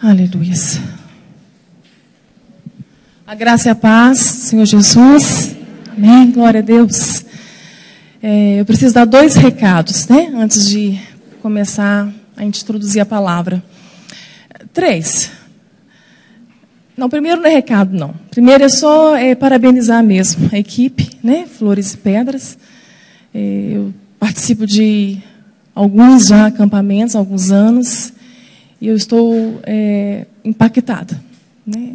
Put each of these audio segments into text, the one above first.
Aleluia. A graça e a paz, Senhor Jesus. Amém. Glória a Deus. Eu preciso dar 2 recados, né? Antes de começar a introduzir a palavra. 3. Não, primeiro não é recado, não. Primeiro é só parabenizar mesmo a equipe, né? Flores e Pedras. Eu participo de alguns já acampamentos, há alguns anos. E eu estou impactada, né,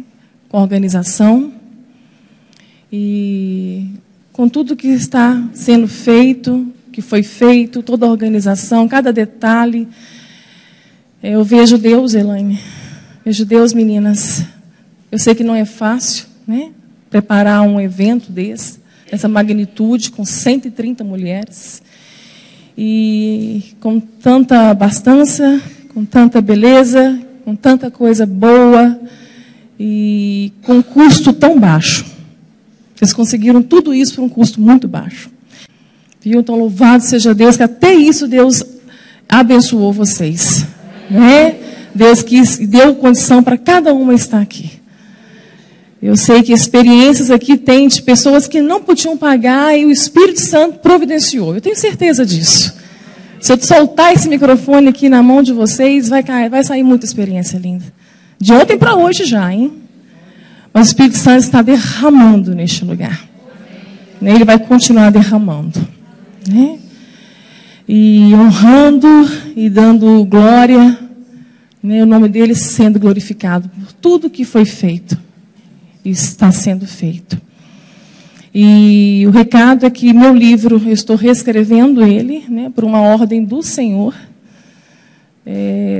com a organização e com tudo que está sendo feito, que foi feito, toda a organização, cada detalhe. Eu vejo Deus, Elaine. Vejo Deus, meninas. Eu sei que não é fácil, né, preparar um evento dessa magnitude, com 130 mulheres. E com tanta abastança, com tanta beleza, com tanta coisa boa e com um custo tão baixo. Vocês conseguiram tudo isso por um custo muito baixo. Viu? Então, louvado seja Deus, que até isso Deus abençoou vocês. Né? Deus deu condição para cada uma estar aqui. Eu sei que experiências aqui tem de pessoas que não podiam pagar e o Espírito Santo providenciou. Eu tenho certeza disso. Se eu soltar esse microfone aqui na mão de vocês, vai sair muita experiência linda. De ontem para hoje já, hein? Mas o Espírito Santo está derramando neste lugar. Ele vai continuar derramando. Né? E honrando e dando glória, né? O nome dele sendo glorificado por tudo que foi feito. E está sendo feito. E o recado é que meu livro, eu estou reescrevendo ele, né, por uma ordem do Senhor.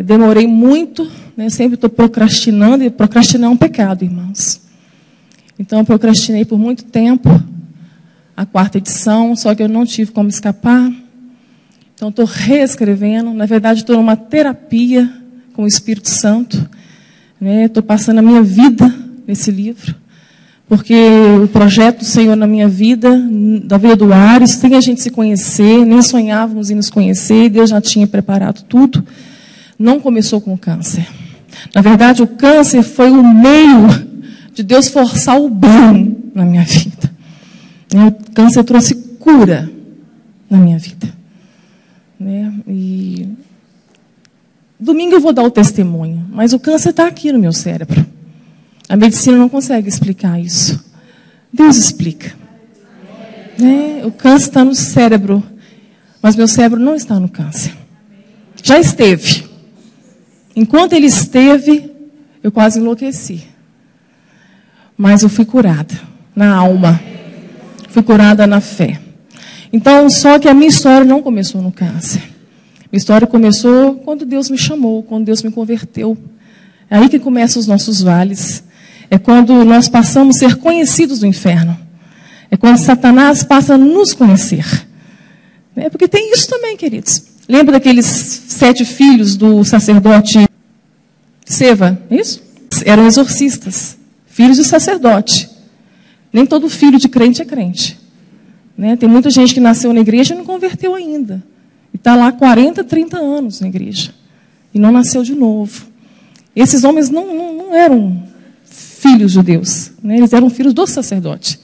Demorei muito, né, sempre estou procrastinando, e procrastinar é um pecado, irmãos. Então, eu procrastinei por muito tempo a 4ª edição, só que eu não tive como escapar. Então, estou reescrevendo. Na verdade, estou numa terapia com o Espírito Santo. Né, estou passando a minha vida nesse livro. Porque o projeto do Senhor na minha vida, da vida do Ares, sem a gente se conhecer, nem sonhávamos em nos conhecer, Deus já tinha preparado tudo, não começou com o câncer. Na verdade, o câncer foi o meio de Deus forçar o bem na minha vida. O câncer trouxe cura na minha vida. E domingo eu vou dar o testemunho, mas o câncer está aqui no meu cérebro. A medicina não consegue explicar isso. Deus explica. Né? O câncer está no cérebro, mas meu cérebro não está no câncer. Já esteve. Enquanto ele esteve, eu quase enlouqueci. Mas eu fui curada na alma. Fui curada na fé. Então, só que a minha história não começou no câncer. Minha história começou quando Deus me chamou, quando Deus me converteu. É aí que começam os nossos vales. É quando nós passamos a ser conhecidos do inferno. É quando Satanás passa a nos conhecer. Porque tem isso também, queridos. Lembra daqueles 7 filhos do sacerdote Seva? Isso? Eram exorcistas. Filhos de sacerdote. Nem todo filho de crente é crente. Tem muita gente que nasceu na igreja e não converteu ainda. E está lá 40, 30 anos na igreja. E não nasceu de novo. Esses homens não eram filhos de Deus, né? Eles eram filhos do sacerdote.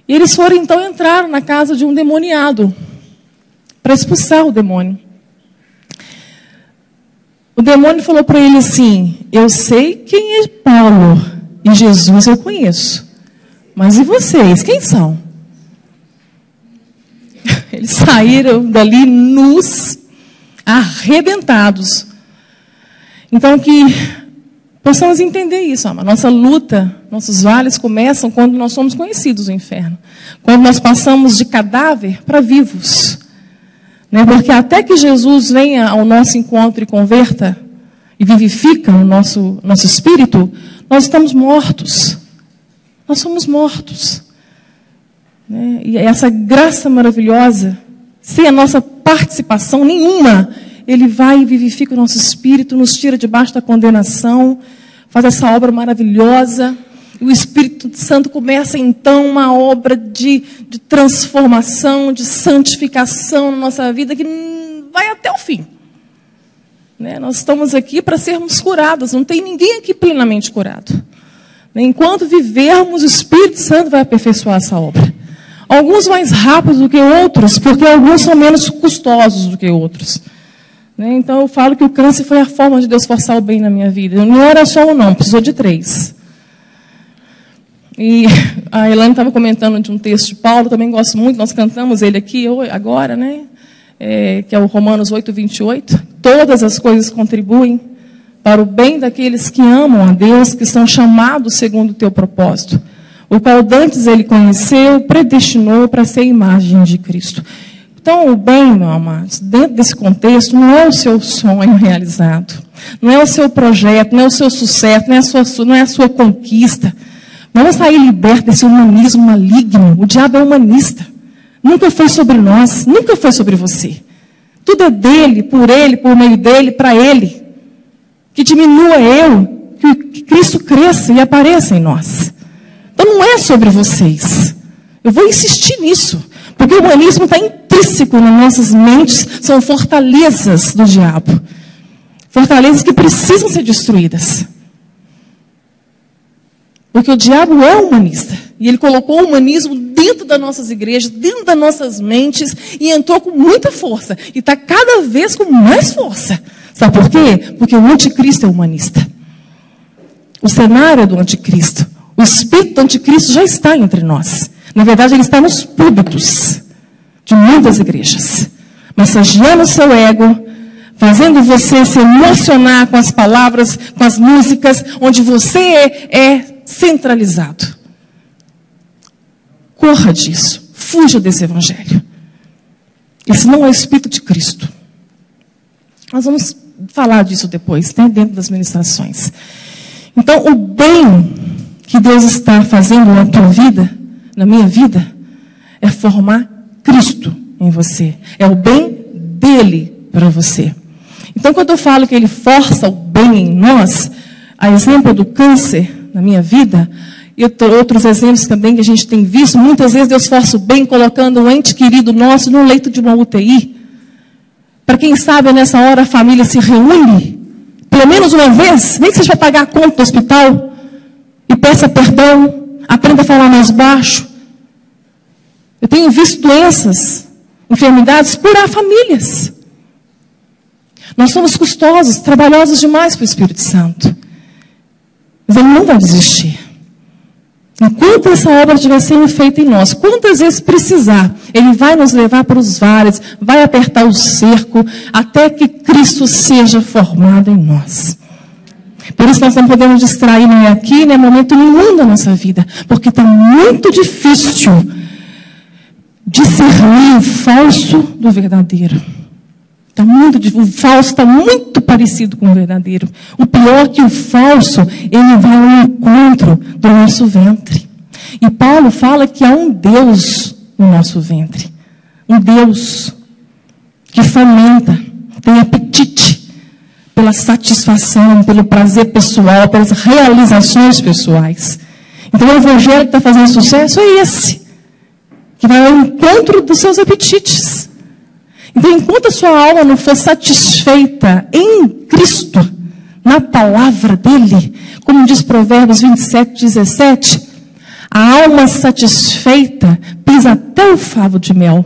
E eles foram, então, entrar na casa de um demoniado para expulsar o demônio. O demônio falou para ele assim: eu sei quem é Paulo e Jesus eu conheço, mas e vocês, quem são? Eles saíram dali nus, arrebentados. Então, que possamos entender isso. A nossa luta, nossos vales começam quando nós somos conhecidos do inferno. Quando nós passamos de cadáver para vivos. Porque até que Jesus venha ao nosso encontro e converta e vivifica o nosso espírito, nós estamos mortos. Nós somos mortos. E essa graça maravilhosa, sem a nossa participação nenhuma, Ele vai e vivifica o nosso espírito, nos tira debaixo da condenação, faz essa obra maravilhosa. E o Espírito Santo começa, então, uma obra de transformação, de santificação na nossa vida, que vai até o fim. né? Nós estamos aqui para sermos curados. Não tem ninguém aqui plenamente curado. Enquanto vivermos, o Espírito Santo vai aperfeiçoar essa obra. Alguns mais rápidos do que outros, porque alguns são menos custosos do que outros. Então eu falo que o câncer foi a forma de Deus forçar o bem na minha vida. Não era só um não, precisou de 3. E a Elaine estava comentando de um texto de Paulo, também gosto muito, nós cantamos ele aqui agora, né? Que é o Romanos 8:28. Todas as coisas contribuem para o bem daqueles que amam a Deus, que são chamados segundo o teu propósito, o qual dantes ele conheceu, predestinou para ser a imagem de Cristo. Então, o bem, meu amado, dentro desse contexto, não é o seu sonho realizado, não é o seu projeto, não é o seu sucesso, não é a sua conquista. Vamos sair libertos desse humanismo maligno. O diabo é humanista. Nunca foi sobre nós, nunca foi sobre você. Tudo é dele, por meio dele, para ele. Que diminua eu, que Cristo cresça e apareça em nós. Então não é sobre vocês. Eu vou insistir nisso. Porque o humanismo está intrínseco nas nossas mentes, são fortalezas do diabo. Fortalezas que precisam ser destruídas. Porque o diabo é humanista. E ele colocou o humanismo dentro das nossas igrejas, dentro das nossas mentes, e entrou com muita força. E está cada vez com mais força. Sabe por quê? Porque o anticristo é humanista. O cenário é do anticristo. O espírito do anticristo já está entre nós. Na verdade, ele está nos púlpitos de muitas igrejas. Massageando o seu ego, fazendo você se emocionar com as palavras, com as músicas, onde você é centralizado. Corra disso. Fuja desse evangelho. Esse não é o Espírito de Cristo. Nós vamos falar disso depois, né, dentro das ministrações. Então, o bem que Deus está fazendo na tua vida, na minha vida, é formar Cristo em você. É o bem dele para você. Então, quando eu falo que ele força o bem em nós, a exemplo do câncer na minha vida, e outros exemplos também que a gente tem visto, muitas vezes Deus força o bem colocando um ente querido nosso no leito de uma UTI. Para quem sabe, nessa hora a família se reúne, pelo menos uma vez, nem que seja para pagar a conta do hospital, e peça perdão, aprenda a falar mais baixo. Eu tenho visto doenças, enfermidades, curar famílias. Nós somos custosos, trabalhosos demais para o Espírito Santo. Mas ele não vai desistir. Enquanto essa obra estiver sendo feita em nós, quantas vezes precisar, ele vai nos levar para os vales, vai apertar o cerco, até que Cristo seja formado em nós. Por isso nós não podemos distrair nem aqui, nem momento nenhum da nossa vida, porque está muito difícil discernir o falso do verdadeiro. O falso está muito parecido com o verdadeiro. O pior é que o falso, ele vai ao encontro do nosso ventre. E Paulo fala que há um Deus no nosso ventre. Um Deus que fomenta, tem apetite pela satisfação, pelo prazer pessoal, pelas realizações pessoais. Então o evangelho que está fazendo sucesso é esse, que vai ao encontro dos seus apetites. Então, enquanto a sua alma não for satisfeita em Cristo, na palavra dele, como diz Provérbios 27:17, a alma satisfeita pisa até o favo de mel,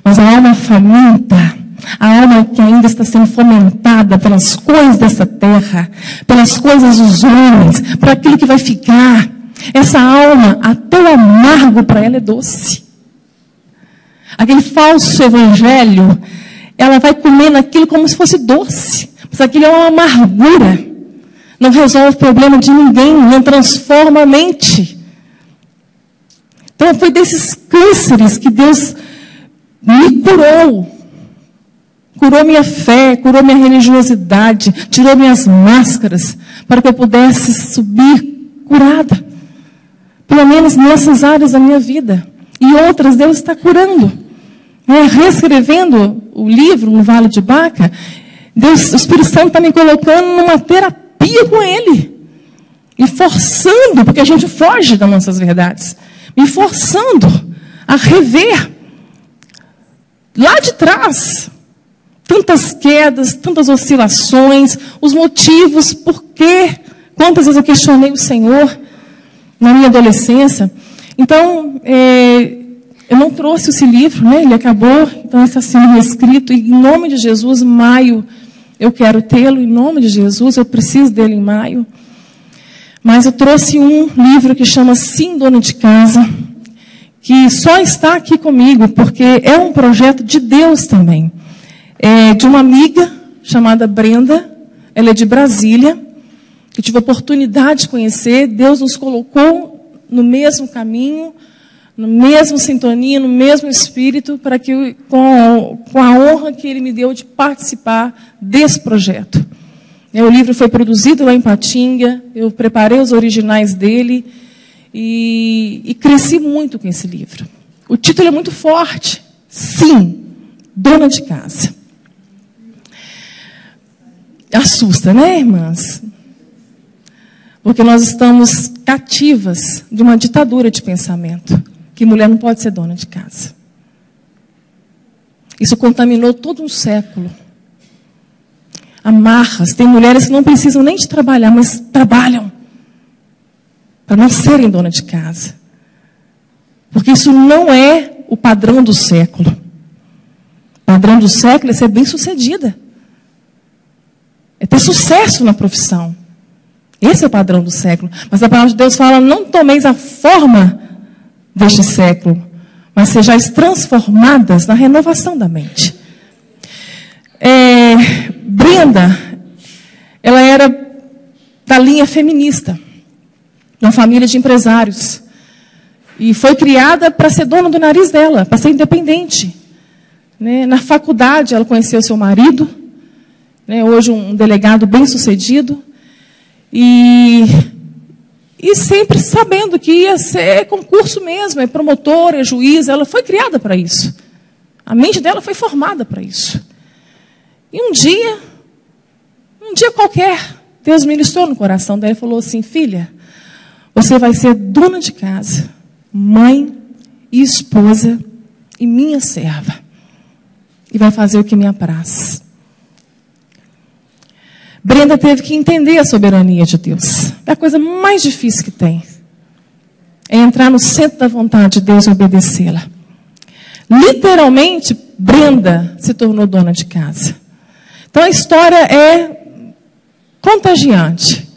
mas a alma faminta, a alma que ainda está sendo fomentada pelas coisas dessa terra, pelas coisas dos homens, por aquilo que vai ficar, essa alma, até o amargo para ela é doce. Aquele falso evangelho, ela vai comendo aquilo como se fosse doce. Mas aquilo é uma amargura. Não resolve o problema de ninguém, não transforma a mente. Então foi desses cânceres que Deus me curou. Curou minha fé, curou minha religiosidade, tirou minhas máscaras, para que eu pudesse subir curada. Pelo menos nessas áreas da minha vida. E outras Deus está curando. Reescrevendo o livro no Vale de Baca, o Espírito Santo está me colocando numa terapia com ele. Me forçando, porque a gente foge das nossas verdades. Me forçando a rever lá de trás tantas quedas, tantas oscilações, os motivos, por quê? Quantas vezes eu questionei o Senhor na minha adolescência. Então, eu não trouxe esse livro, né? Ele acabou, então está sendo reescrito. E, em nome de Jesus, maio, eu quero tê-lo. Em nome de Jesus, eu preciso dele em maio. Mas eu trouxe um livro que chama Sim, Dona de Casa, que só está aqui comigo, porque é um projeto de Deus também. É de uma amiga chamada Brenda, ela é de Brasília. Eu tive a oportunidade de conhecer, Deus nos colocou no mesmo caminho, no mesmo sintonia, no mesmo espírito, para que, com a honra que Ele me deu de participar desse projeto. O livro foi produzido lá em Patinga, eu preparei os originais dele e cresci muito com esse livro. O título é muito forte. Sim, Dona de Casa. Assusta, né, irmãs? Porque nós estamos cativas de uma ditadura de pensamento, que mulher não pode ser dona de casa. Isso contaminou todo um século. Amarras, tem mulheres que não precisam nem de trabalhar, mas trabalham para não serem dona de casa. Porque isso não é o padrão do século. O padrão do século é ser bem-sucedida. É ter sucesso na profissão. Esse é o padrão do século. Mas a palavra de Deus fala, não tomeis a forma deste século, mas sejais transformadas na renovação da mente. Brenda, ela era da linha feminista, de uma família de empresários. E foi criada para ser dona do nariz dela, para ser independente. Na faculdade, ela conheceu seu marido, hoje um delegado bem-sucedido. E sempre sabendo que ia ser concurso mesmo, é promotora, é juíza, ela foi criada para isso. A mente dela foi formada para isso. E um dia qualquer, Deus ministrou no coração dela e falou assim, filha, você vai ser dona de casa, mãe e esposa e minha serva. E vai fazer o que me apraz. Brenda teve que entender a soberania de Deus. É a coisa mais difícil que tem. É entrar no centro da vontade de Deus e obedecê-la. Literalmente, Brenda se tornou dona de casa. Então a história é contagiante.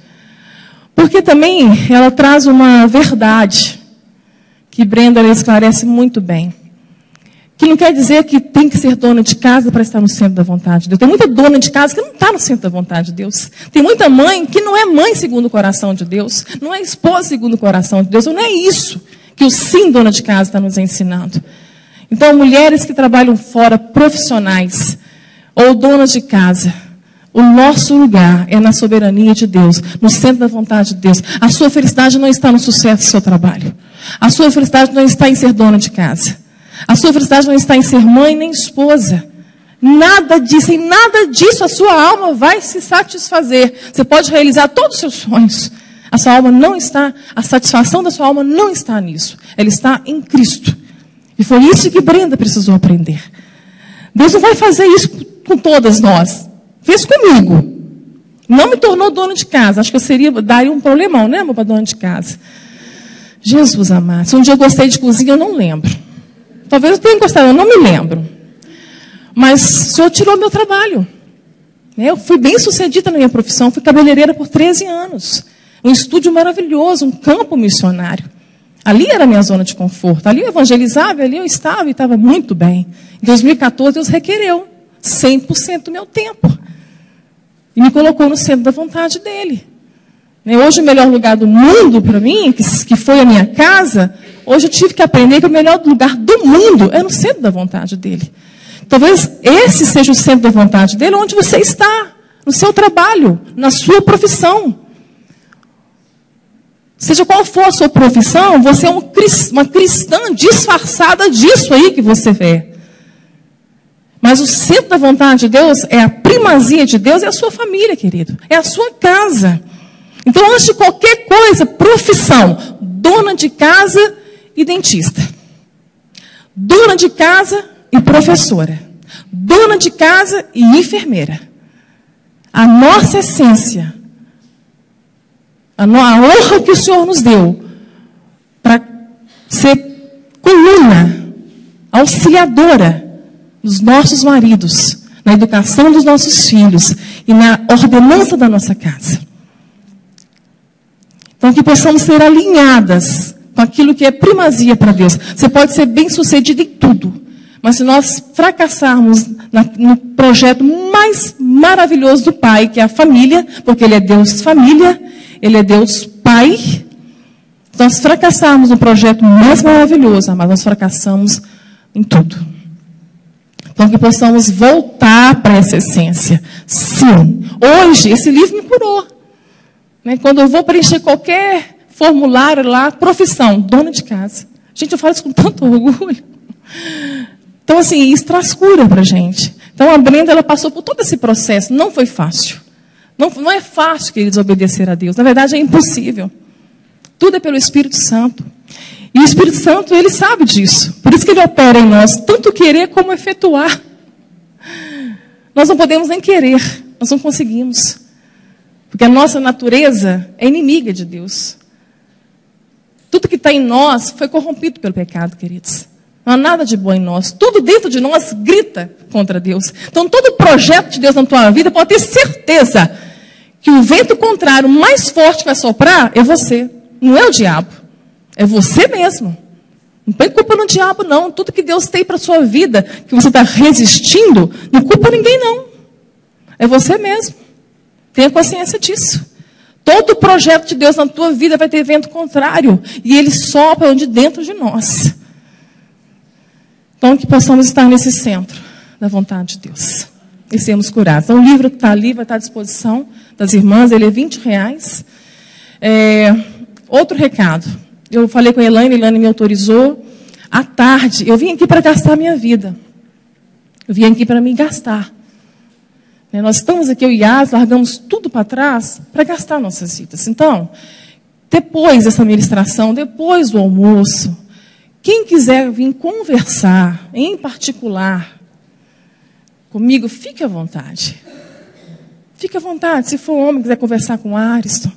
Porque também ela traz uma verdade que Brenda esclarece muito bem. Que não quer dizer que tem que ser dona de casa para estar no centro da vontade de Deus. Tem muita dona de casa que não está no centro da vontade de Deus. Tem muita mãe que não é mãe segundo o coração de Deus. Não é esposa segundo o coração de Deus. Não é isso que o sim dona de casa está nos ensinando. Então, mulheres que trabalham fora, profissionais, ou donas de casa, o nosso lugar é na soberania de Deus, no centro da vontade de Deus. A sua felicidade não está no sucesso do seu trabalho. A sua felicidade não está em ser dona de casa. A sua felicidade não está em ser mãe nem esposa. Nada disso, em nada disso a sua alma vai se satisfazer. Você pode realizar todos os seus sonhos. A sua alma não está, a satisfação da sua alma não está nisso. Ela está em Cristo. E foi isso que Brenda precisou aprender. Deus não vai fazer isso com todas nós. Fez comigo. Não me tornou dona de casa. Acho que daria um problemão, né, amor, para dona de casa. Jesus amado. Se um dia eu gostei de cozinha, eu não lembro. Talvez eu tenha gostado, eu não me lembro. Mas o Senhor tirou meu trabalho. Eu fui bem sucedida na minha profissão, fui cabeleireira por 13 anos. Um estúdio maravilhoso, um campo missionário. Ali era a minha zona de conforto. Ali eu evangelizava, ali eu estava e estava muito bem. Em 2014, Deus requereu 100% do meu tempo. E me colocou no centro da vontade dEle. Hoje o melhor lugar do mundo para mim, que foi a minha casa, hoje eu tive que aprender que o melhor lugar do mundo é no centro da vontade dEle. Talvez esse seja o centro da vontade dEle, onde você está, no seu trabalho, na sua profissão. Seja qual for a sua profissão, você é uma cristã disfarçada disso aí que você vê. Mas o centro da vontade de Deus é a primazia de Deus, é a sua família, querido. É a sua casa. Então, antes de qualquer coisa, profissão, dona de casa e dentista. Dona de casa e professora. dona de casa e enfermeira. A nossa essência, a honra que o Senhor nos deu para ser coluna, auxiliadora dos nossos maridos, na educação dos nossos filhos e na ordenança da nossa casa. Então, que possamos ser alinhadas com aquilo que é primazia para Deus. Você pode ser bem-sucedido em tudo, mas se nós fracassarmos no projeto mais maravilhoso do Pai, que é a família, porque Ele é Deus família, Ele é Deus Pai, se nós fracassarmos no projeto mais maravilhoso, mas nós fracassamos em tudo. Então, que possamos voltar para essa essência. Sim, hoje esse livro me curou. Quando eu vou preencher qualquer formulário lá, profissão, dona de casa. Gente, eu falo isso com tanto orgulho. Então, assim, isso traz cura para a gente. Então, a Brenda, ela passou por todo esse processo. Não foi fácil. Não é fácil, queridos, obedecer a Deus. Na verdade, é impossível. Tudo é pelo Espírito Santo. E o Espírito Santo, ele sabe disso. Por isso que ele opera em nós, tanto querer como efetuar. Nós não podemos nem querer. Nós não conseguimos. Porque a nossa natureza é inimiga de Deus. Tudo que está em nós foi corrompido pelo pecado, queridos. Não há nada de bom em nós. Tudo dentro de nós grita contra Deus. Então, todo projeto de Deus na tua vida, pode ter certeza que o vento contrário mais forte que vai soprar é você. Não é o diabo. É você mesmo. Não põe culpa no diabo, não. Tudo que Deus tem para a sua vida, que você está resistindo, não culpa ninguém, não. É você mesmo. Tenha consciência disso. Todo projeto de Deus na tua vida vai ter vento contrário. E ele sopra de dentro de nós. Então, que possamos estar nesse centro da vontade de Deus. E sermos curados. Então, o livro está ali, vai estar à disposição das irmãs. Ele é R$20. Outro recado. Eu falei com a Elaine me autorizou. À tarde, eu vim aqui para gastar a minha vida. Eu vim aqui para me gastar. Nós estamos aqui, eu e Yas, largamos tudo para trás para gastar nossas vidas. Então, depois dessa ministração, depois do almoço, quem quiser vir conversar, em particular, comigo, fique à vontade. Fique à vontade. Se for homem, quiser conversar com o Ariston,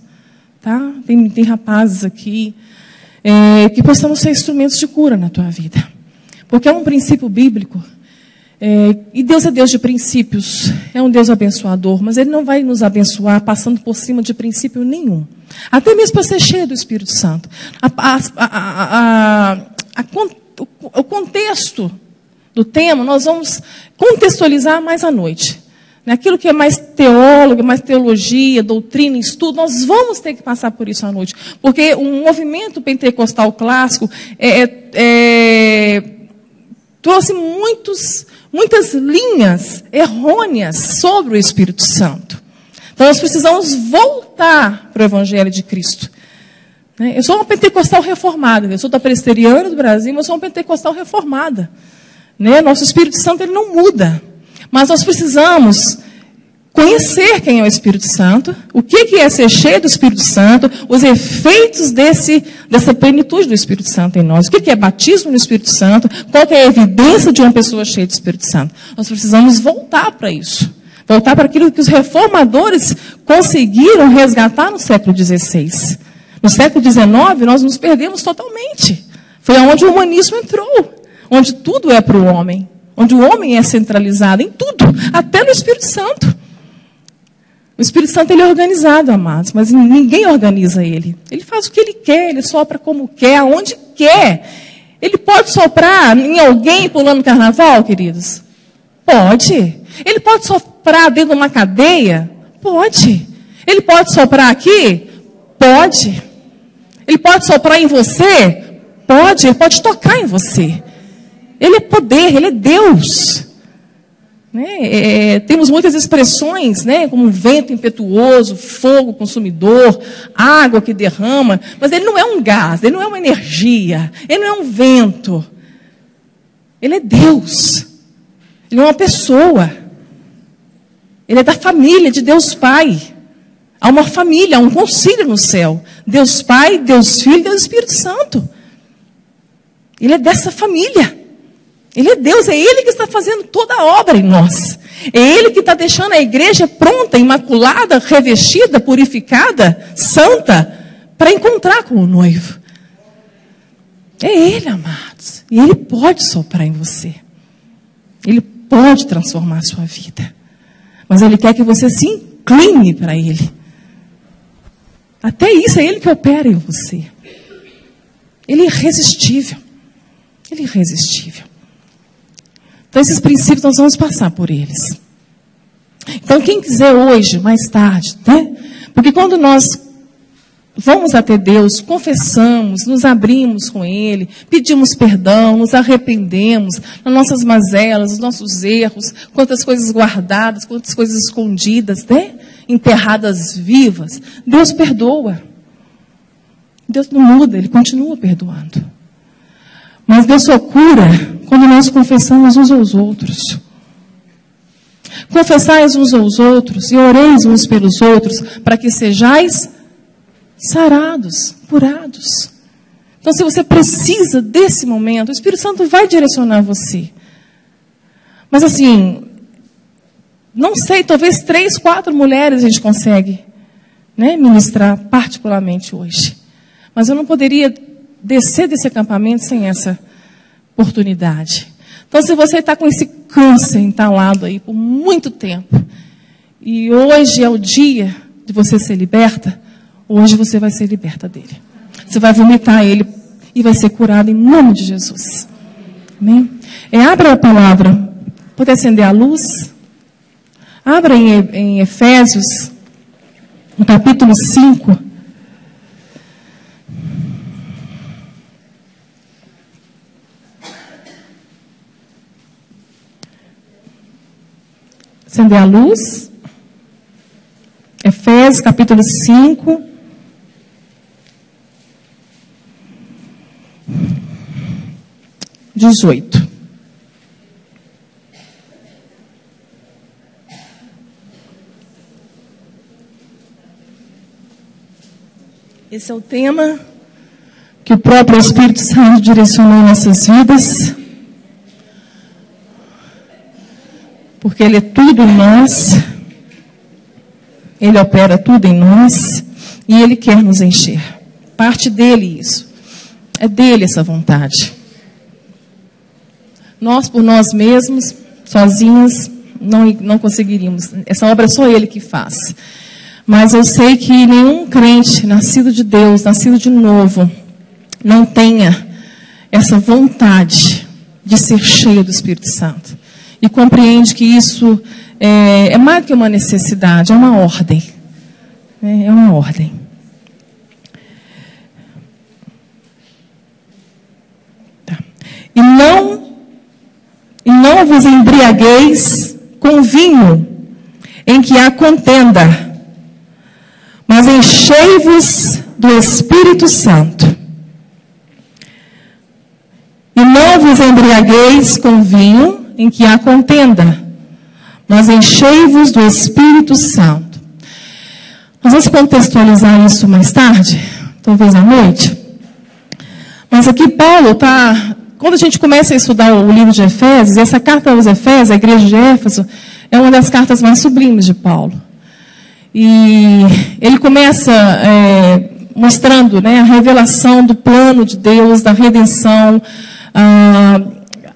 tá? Tem rapazes aqui, que possamos ser instrumentos de cura na tua vida. Porque é um princípio bíblico. E Deus é Deus de princípios, é um Deus abençoador, mas Ele não vai nos abençoar passando por cima de princípio nenhum. Até mesmo para ser cheio do Espírito Santo. O contexto do tema, nós vamos contextualizar mais à noite. Aquilo que é mais teólogo, mais teologia, doutrina, estudo, nós vamos ter que passar por isso à noite. Porque o movimento pentecostal clássico trouxe muitas linhas errôneas sobre o Espírito Santo. Então, nós precisamos voltar para o Evangelho de Cristo. Eu sou uma pentecostal reformada. Eu sou da presbiteriana do Brasil, mas eu sou uma pentecostal reformada. Nosso Espírito Santo ele não muda. Mas nós precisamos conhecer quem é o Espírito Santo, o que é ser cheio do Espírito Santo, os efeitos dessa plenitude do Espírito Santo em nós. O que é batismo no Espírito Santo, qual que é a evidência de uma pessoa cheia do Espírito Santo. Nós precisamos voltar para isso. Voltar para aquilo que os reformadores conseguiram resgatar no século XVI. No século XIX, nós nos perdemos totalmente. Foi onde o humanismo entrou, onde tudo é para o homem. Onde o homem é centralizado em tudo, até no Espírito Santo. O Espírito Santo ele é organizado, amados, mas ninguém organiza ele. Ele faz o que ele quer, ele sopra como quer, aonde quer. Ele pode soprar em alguém pulando carnaval, queridos? Pode. Ele pode soprar dentro de uma cadeia? Pode. Ele pode soprar aqui? Pode. Ele pode soprar em você? Pode. Ele pode tocar em você. Ele é poder, Ele é Deus. Temos muitas expressões, como vento impetuoso, fogo consumidor, água que derrama, mas Ele não é um gás, Ele não é uma energia, Ele não é um vento. Ele é Deus. Ele é uma pessoa. Ele é da família de Deus Pai. Há uma família, há um concílio no céu. Deus Pai, Deus Filho, Deus Espírito Santo. Ele é dessa família. Ele é Deus, é Ele que está fazendo toda a obra em nós. É Ele que está deixando a igreja pronta, imaculada, revestida, purificada, santa, para encontrar com o noivo. É Ele, amados. E Ele pode soprar em você. Ele pode transformar a sua vida. Mas Ele quer que você se incline para Ele. Até isso é Ele que opera em você. Ele é irresistível. Ele é irresistível. Então, esses princípios nós vamos passar por eles. Então, quem quiser hoje, mais tarde, né? Porque quando nós vamos até Deus, confessamos, nos abrimos com Ele, pedimos perdão, nos arrependemos das nossas mazelas, dos nossos erros, quantas coisas guardadas, quantas coisas escondidas, né? Enterradas vivas. Deus perdoa. Deus não muda, Ele continua perdoando. Mas Deus só cura quando nós confessamos uns aos outros. Confessais uns aos outros e oreis uns pelos outros, para que sejais sarados, curados. Então, se você precisa desse momento, o Espírito Santo vai direcionar você. Mas assim, não sei, talvez 3, 4 mulheres a gente consegue, né, ministrar particularmente hoje. Mas eu não poderia descer desse acampamento sem essa oportunidade. Então, se você está com esse câncer entalado aí por muito tempo, e hoje é o dia de você ser liberta, hoje você vai ser liberta dele. Você vai vomitar ele e vai ser curado em nome de Jesus. Amém? Abra a palavra. Pode acender a luz? Abra em Efésios, no capítulo 5. Acender a luz. Efésios, capítulo 5. (18). Esse é o tema que o próprio Espírito Santo direcionou em nossas vidas. Porque Ele é tudo em nós, Ele opera tudo em nós, e Ele quer nos encher. Parte dele isso. É dele essa vontade. Nós, por nós mesmos, sozinhos, não conseguiríamos. Essa obra é só Ele que faz. Mas eu sei que nenhum crente, nascido de Deus, nascido de novo, não tenha essa vontade de ser cheio do Espírito Santo. E compreende que isso é mais do que uma necessidade, é uma ordem. É uma ordem. Tá. E não vos embriagueis com vinho, em que há contenda, mas enchei-vos do Espírito Santo. E não vos embriagueis com vinho, em que há contenda, mas enchei-vos do Espírito Santo. Nós vamos contextualizar isso mais tarde, talvez à noite. Mas aqui Paulo está... Quando a gente começa a estudar o livro de Efésios, essa carta aos Efésios, a igreja de Éfeso, é uma das cartas mais sublimes de Paulo. E ele começa mostrando, né, a revelação do plano de Deus, da redenção,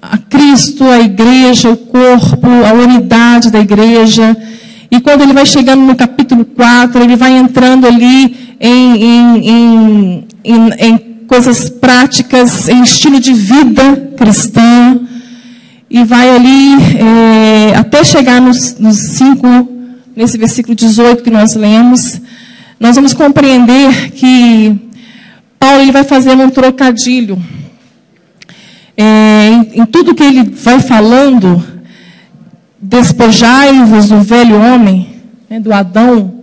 a Cristo, a igreja, o corpo, a unidade da igreja. E quando ele vai chegando no capítulo 4, ele vai entrando ali em coisas práticas, em estilo de vida cristã. E vai ali até chegar nos 5, nesse versículo 18 que nós lemos. Nós vamos compreender que Paulo ele vai fazer um trocadilho. Em tudo que ele vai falando, despojai-vos do velho homem, né, do Adão,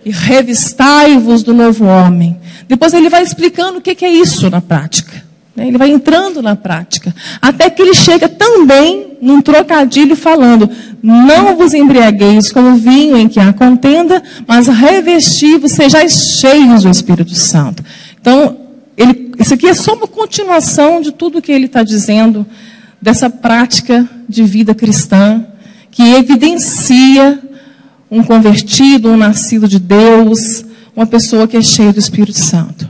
e revistai-vos do novo homem. Depois ele vai explicando o que é isso na prática. Né, ele vai entrando na prática. Até que ele chega também num trocadilho falando, não vos embriagueis com o vinho em que há contenda, mas revesti-vos, sejais cheios do Espírito Santo. Então, isso aqui é só uma continuação de tudo que ele está dizendo dessa prática de vida cristã, que evidencia um convertido, um nascido de Deus, uma pessoa que é cheia do Espírito Santo.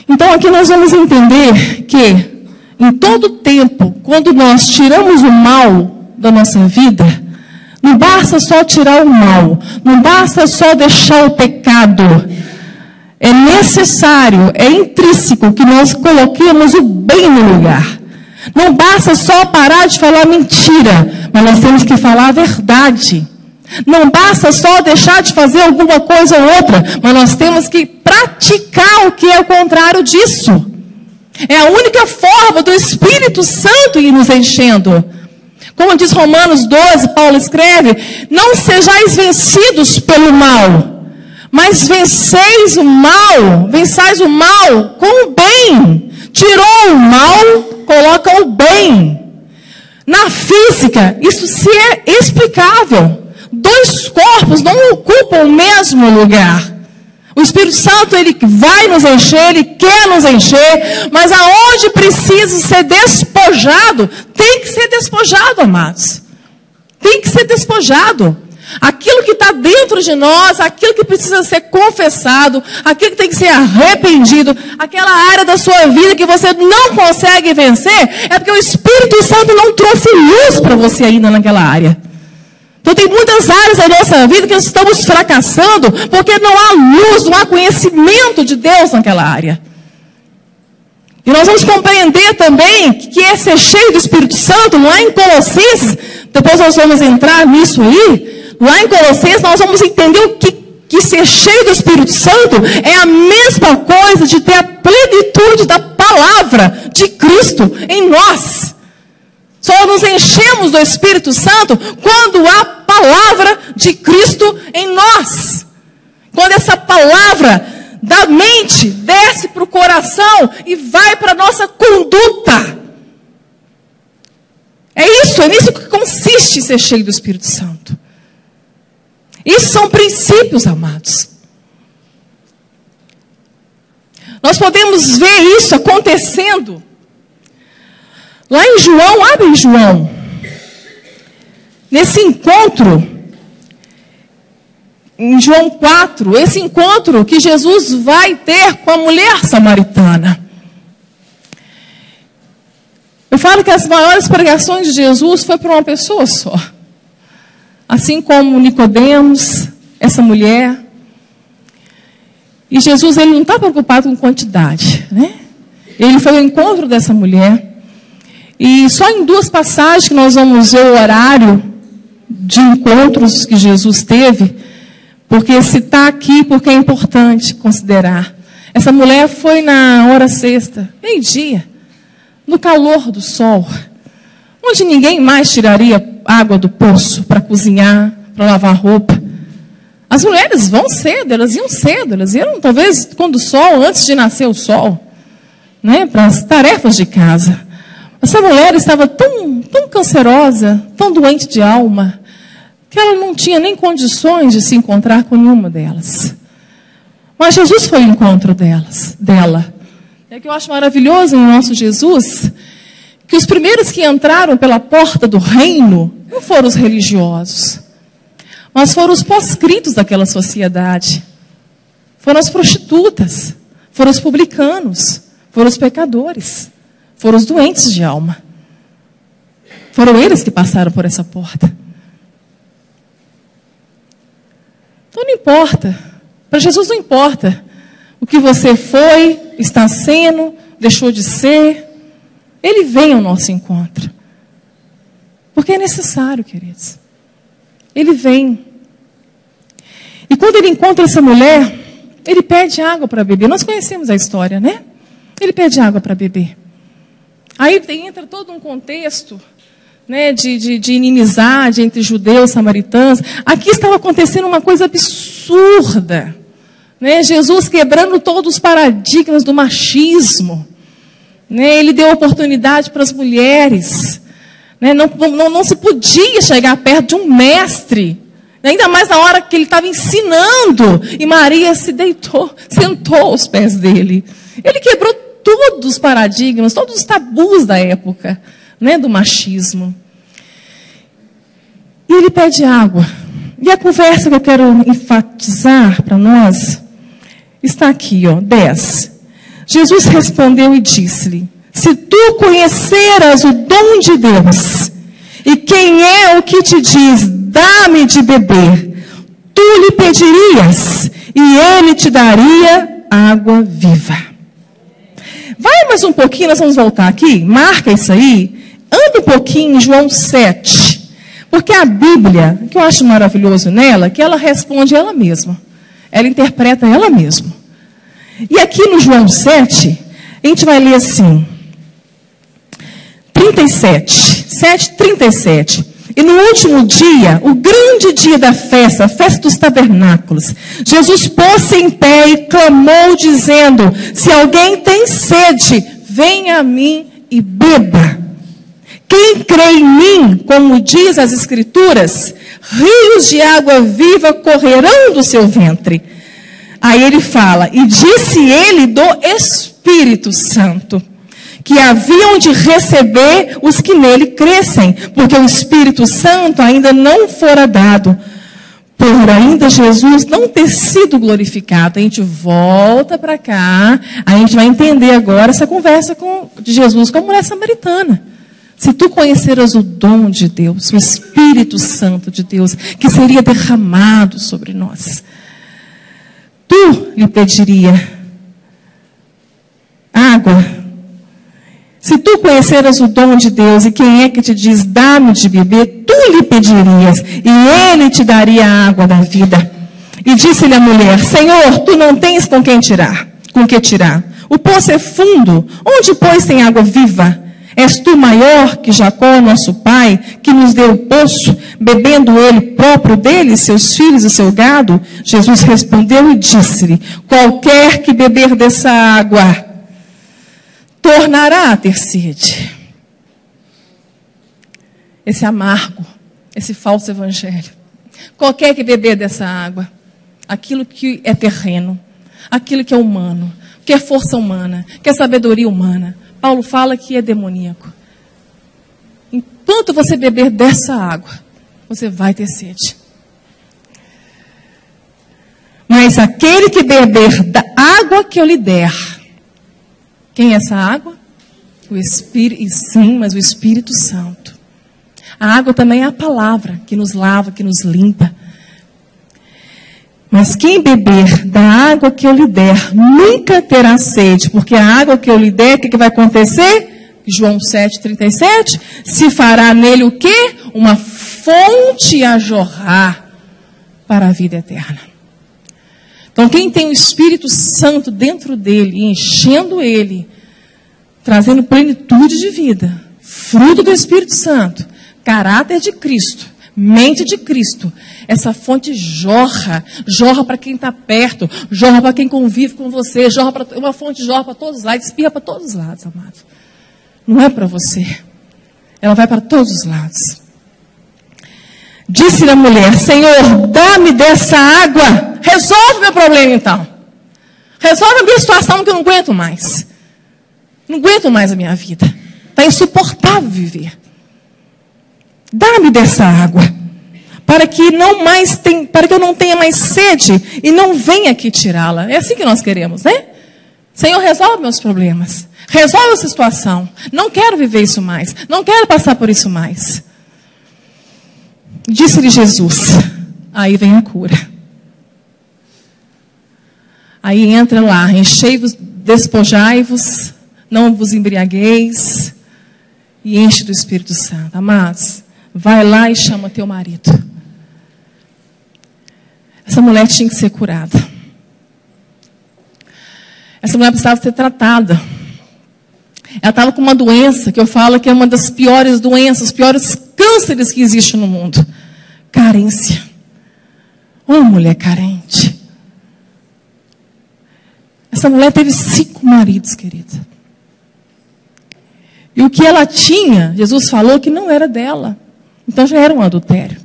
Então aqui nós vamos entender que em todo tempo, quando nós tiramos o mal da nossa vida, não basta só tirar o mal, não basta só deixar o pecado. É necessário, é intrínseco que nós coloquemos o bem no lugar. Não basta só parar de falar mentira, mas nós temos que falar a verdade. Não basta só deixar de fazer alguma coisa ou outra, mas nós temos que praticar o que é o contrário disso. É a única forma do Espírito Santo ir nos enchendo. Como diz Romanos 12, Paulo escreve: não sejais vencidos pelo mal, mas vençais o mal com o bem. Tirou o mal, coloca o bem. Na física, isso se é explicável. Dois corpos não ocupam o mesmo lugar. O Espírito Santo, ele vai nos encher, ele quer nos encher, mas aonde precisa ser despojado, tem que ser despojado, amados. Tem que ser despojado. Aquilo que está dentro de nós, aquilo que precisa ser confessado, aquilo que tem que ser arrependido, aquela área da sua vida que você não consegue vencer, é porque o Espírito Santo não trouxe luz para você ainda naquela área. Então tem muitas áreas da nossa vida que nós estamos fracassando, porque não há luz, não há conhecimento de Deus naquela área. E nós vamos compreender também que é ser cheio do Espírito Santo, lá em Colossenses, depois nós vamos entrar nisso aí, lá em Colossenses nós vamos entender o que ser cheio do Espírito Santo é a mesma coisa de ter a plenitude da palavra de Cristo em nós. Só nos enchemos do Espírito Santo quando há palavra de Cristo em nós. Quando essa palavra da mente desce para o coração e vai para a nossa conduta. É nisso que consiste ser cheio do Espírito Santo. Isso são princípios, amados. Nós podemos ver isso acontecendo lá em João, abre em João. Nesse encontro, em João 4, esse encontro que Jesus vai ter com a mulher samaritana. Eu falo que as maiores pregações de Jesus foi para uma pessoa só. Assim como Nicodemos, essa mulher. E Jesus, ele não está preocupado com quantidade, né? Ele foi ao encontro dessa mulher. E só em duas passagens que nós vamos ver o horário de encontros que Jesus teve, porque se está aqui, porque é importante considerar. Essa mulher foi na hora sexta, meio-dia, no calor do sol, onde ninguém mais tiraria água do poço para cozinhar, para lavar roupa. As mulheres vão cedo, elas iam talvez quando o sol, antes de nascer o sol, né, para as tarefas de casa. Essa mulher estava tão cancerosa, tão doente de alma, que ela não tinha nem condições de se encontrar com nenhuma delas. Mas Jesus foi ao encontro dela. É que eu acho maravilhoso em nosso Jesus, que os primeiros que entraram pela porta do reino não foram os religiosos, mas foram os proscritos daquela sociedade. Foram as prostitutas, foram os publicanos, foram os pecadores, foram os doentes de alma. Foram eles que passaram por essa porta. Então não importa, para Jesus não importa o que você foi, está sendo, deixou de ser. Ele vem ao nosso encontro. Porque é necessário, queridos. Ele vem. E quando ele encontra essa mulher, ele pede água para beber. Nós conhecemos a história, né? Ele pede água para beber. Aí entra todo um contexto, né, de inimizade entre judeus e samaritanos. Aqui estava acontecendo uma coisa absurda. Né? Jesus quebrando todos os paradigmas do machismo. Né? Ele deu oportunidade para as mulheres. Né? Não se podia chegar perto de um mestre. Ainda mais na hora que ele estava ensinando. E Maria se deitou, sentou aos pés dele. Ele quebrou todos os paradigmas, todos os tabus da época. né, do machismo. E ele pede água. E a conversa que eu quero enfatizar para nós está aqui, 10. Jesus respondeu e disse-lhe: se tu conheceras o dom de Deus, e quem é o que te diz, dá-me de beber, tu lhe pedirias, e ele te daria água viva. Vai mais um pouquinho, nós vamos voltar aqui, marca isso aí, anda um pouquinho em João 7, porque a Bíblia, o que eu acho maravilhoso nela, que ela responde ela mesma, ela interpreta ela mesma. E aqui no João 7, a gente vai ler assim, 7:37. E no último dia, o grande dia da festa, a festa dos tabernáculos, Jesus pôs-se em pé e clamou, dizendo: se alguém tem sede, venha a mim e beba. Quem crê em mim, como diz as Escrituras, rios de água viva correrão do seu ventre. Aí ele fala: e disse ele do Espírito Santo, que haviam de receber os que nele crescem, porque o Espírito Santo ainda não fora dado, por ainda Jesus não ter sido glorificado. A gente volta para cá, a gente vai entender agora essa conversa de Jesus com a mulher samaritana. Se tu conheceras o dom de Deus, o Espírito Santo de Deus, que seria derramado sobre nós, tu lhe pediria água. Se tu conheceras o dom de Deus, e quem é que te diz, dá-me de beber, tu lhe pedirias, e ele te daria a água da vida. E disse-lhe a mulher: Senhor, tu não tens com que tirar. O poço é fundo, onde, pois, tem água viva? És tu maior que Jacó, nosso pai, que nos deu o poço, bebendo ele próprio dele, seus filhos e seu gado? Jesus respondeu e disse-lhe: qualquer que beber dessa água tornará a ter sede. Esse amargo, esse falso evangelho. Qualquer que beber dessa água, aquilo que é terreno, aquilo que é humano, que é força humana, que é sabedoria humana, Paulo fala que é demoníaco. Enquanto você beber dessa água, você vai ter sede. Mas aquele que beber da água que eu lhe der, quem é essa água? O Espírito, e sim, mas o Espírito Santo. A água também é a palavra que nos lava, que nos limpa. Mas quem beber da água que eu lhe der, nunca terá sede, porque a água que eu lhe der, o que vai acontecer? João 7:37, se fará nele o quê? Uma fonte a jorrar para a vida eterna. Então, quem tem o Espírito Santo dentro dele, enchendo ele, trazendo plenitude de vida, fruto do Espírito Santo, caráter de Cristo, mente de Cristo, essa fonte jorra para quem está perto, jorra para quem convive com você, uma fonte jorra para todos os lados, espirra para todos os lados, amado. Não é para você, ela vai para todos os lados. Disse-lhe a mulher: Senhor, dá-me dessa água, resolve meu problema então. Resolve a minha situação que eu não aguento mais. Não aguento mais a minha vida. Está insuportável viver. Dá-me dessa água, para que eu não tenha mais sede e não venha aqui tirá-la. É assim que nós queremos, né? Senhor, resolve meus problemas. Resolve essa situação. Não quero viver isso mais. Não quero passar por isso mais. Disse-lhe Jesus, aí vem a cura. Aí entra lá: enchei-vos, despojai-vos, não vos embriagueis, e enche do Espírito Santo. Amados, vai lá e chama teu marido. Essa mulher tinha que ser curada. Essa mulher precisava ser tratada. Ela estava com uma doença que eu falo que é uma das piores doenças, os piores cânceres que existem no mundo. Carência. Uma mulher carente. Essa mulher teve 5 maridos, querida. E o que ela tinha, Jesus falou que não era dela. Então já era um adultério.